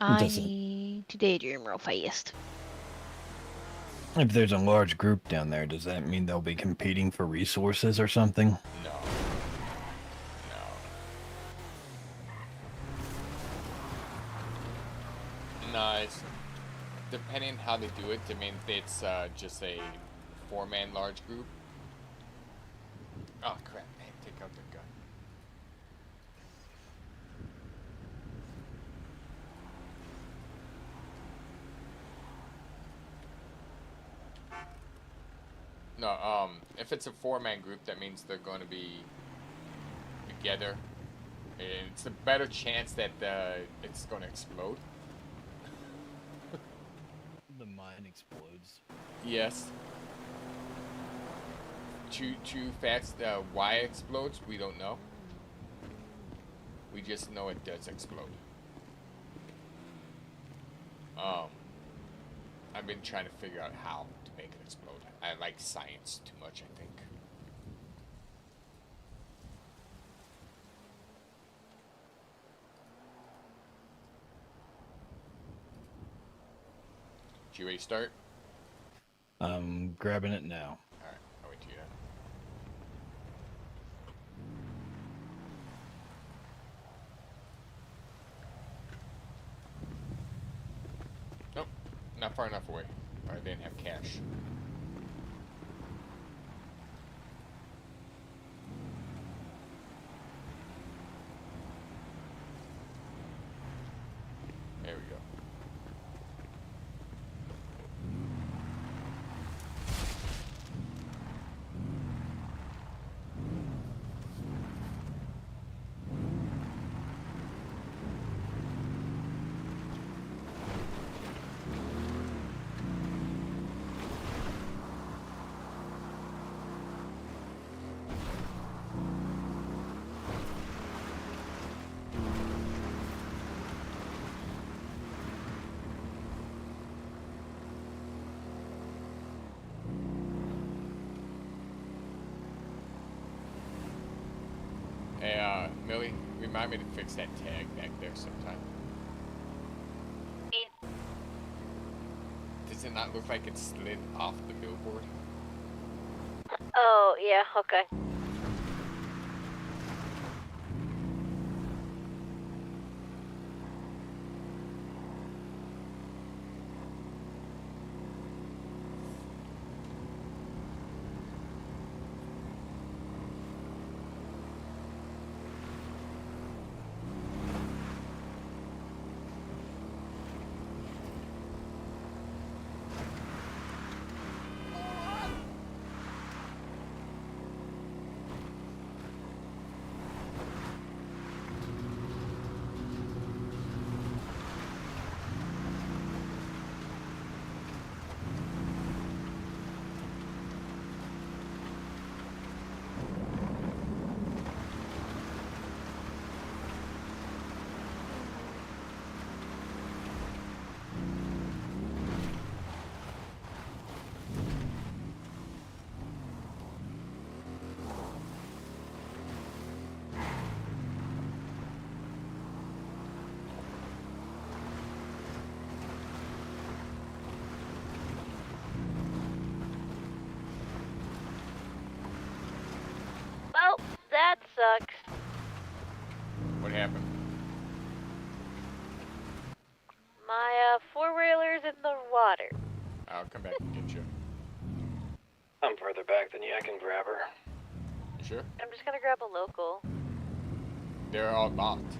I Doesn't- need to daydream real fast. If there's a large group down there, does that mean they'll be competing for resources or something? No. No, it's depending how they do it. I mean, it's just a 4-man large group. Oh crap! Man, take out the gun. No, if it's a 4-man group, that means they're going to be together. And it's a better chance that it's going to explode. The mine explodes. Yes. Two facts. Why it explodes, we don't know. We just know it does explode. I've been trying to figure out how to make it explode. I like science too much, I think. You ready to start? I'm grabbing it now. Alright, I'll wait till you're done. Nope, not far enough away. Or I didn't have cash. There we go. Hey, Millie, remind me to fix that tag back there sometime. Does it not look like it slid off the billboard? Oh, yeah, okay. happened? My four-wheeler's in the water. I'll come back and get you. I'm further back than you. I can grab her. You sure? I'm just gonna grab a local. They're all locked.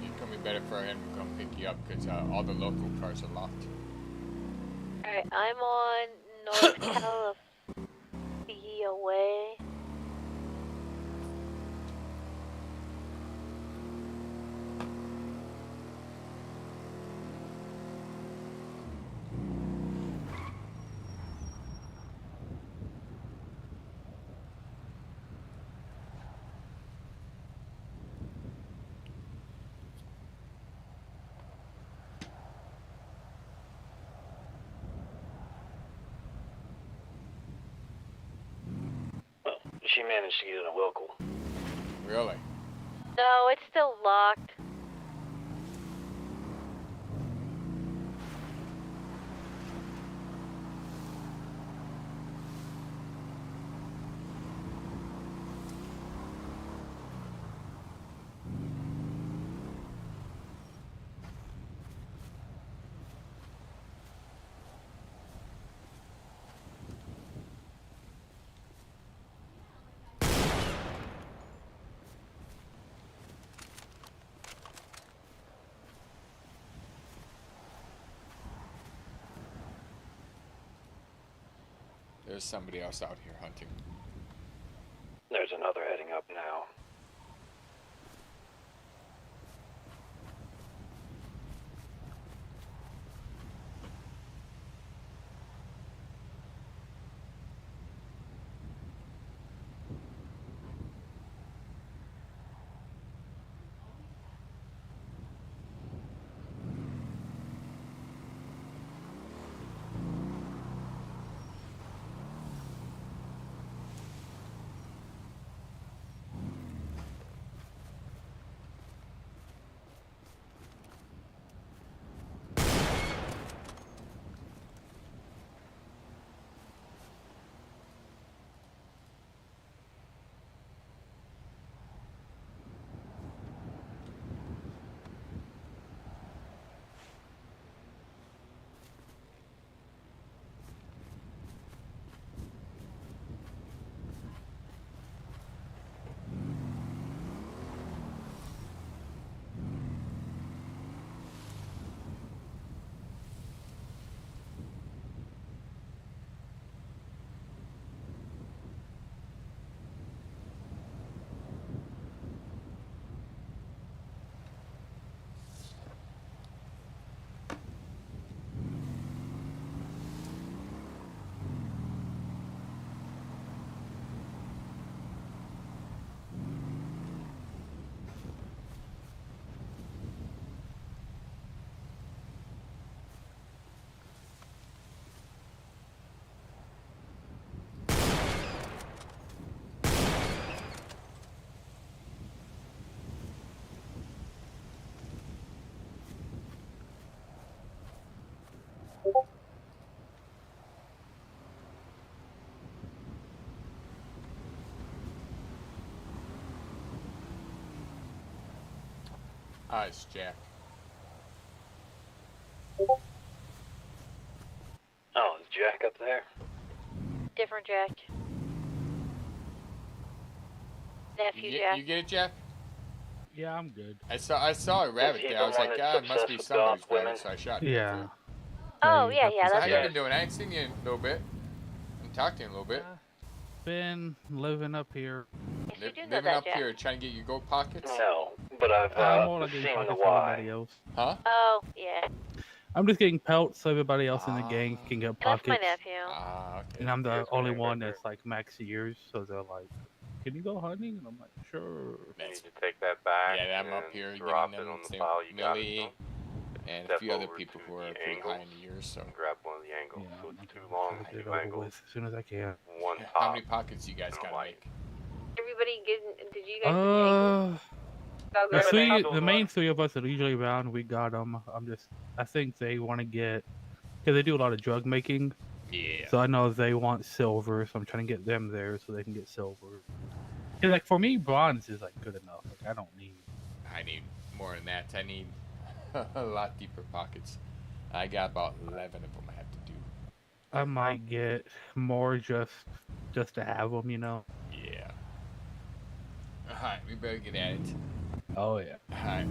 It's gonna be better for him to come pick you up because all the local cars are locked. Alright, I'm on North California way. She managed to get in a local. Really? No, it's still locked. There's somebody else out here hunting. There's another heading up now. Ah, it's Jack. Oh, is Jack up there? Different Jack. Nephew Jack. You get it, Jack? Yeah, I'm good. I saw a rabbit he there. the I was one like, that's ah, it must be obsessed with somebody's goth women? rabbit, so I shot it. Yeah. Oh, yeah, you yeah, So that's how you good. been doing? I ain't seen you in a little bit. I'm talking to you in a little bit. Been living up here. Yes, you do know Living that, up Jack. here, trying to get your gold pockets? No, but I've I'm more like seen getting the pockets for why. everybody else. Huh? Oh, yeah. I'm just getting pelts so everybody else in the gang can get That's my pockets. nephew. Ah, okay. And I'm the Here's my only name one right that's like max years, so they're like, "Can you go hunting?" And I'm like, "Sure." You need to take that back Yeah, I'm and up here drop getting it them. on the Same file you got it Millie from. and a Step few other over people to who are the pretty high in angles the years. So, and grab one of the angles. Yeah, So I'm it's too gonna long, try to get two it over angles, with as soon as I can. one how top. many pockets you guys gotta make? Everybody did you guys get the angles? I'll The grab a couple the main more. three of us that are usually around, we got them. I think they want to get, because they do a lot of drug making. Yeah. So I know they want silver, so I'm trying to get them there so they can get silver. 'Cause, like, for me, bronze is like good enough. Like, I don't need. I need more than that. I need a lot deeper pockets. I got about 11 of them I have to do. I might get more just to have them, you know. Yeah. Alright, we better get at it. Oh yeah. Alright.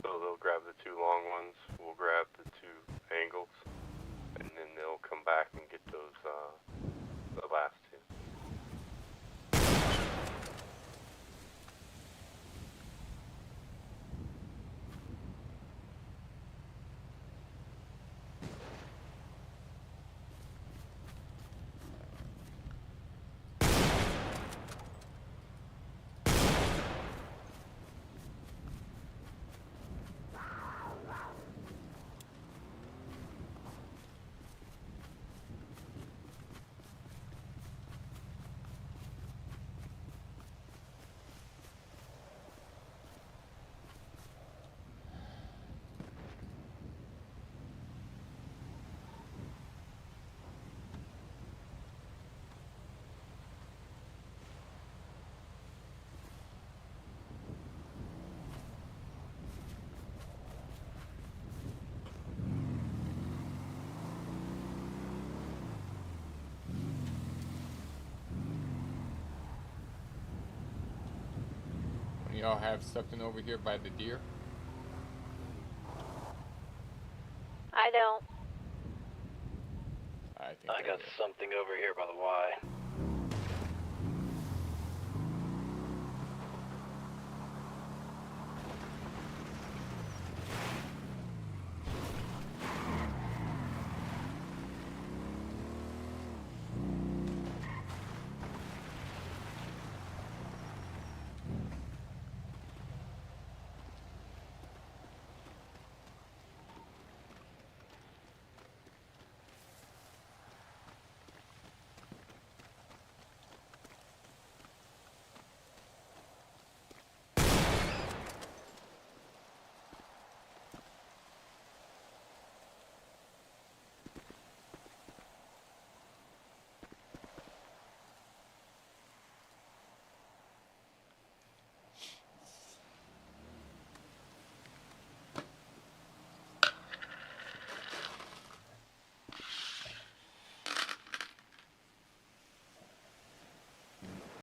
So they'll grab the 2 long ones, we'll grab the 2 angles, and then they'll come back and get those, the last 2. Y'all have something over here by the deer? I don't. I think I got something over here by the Y.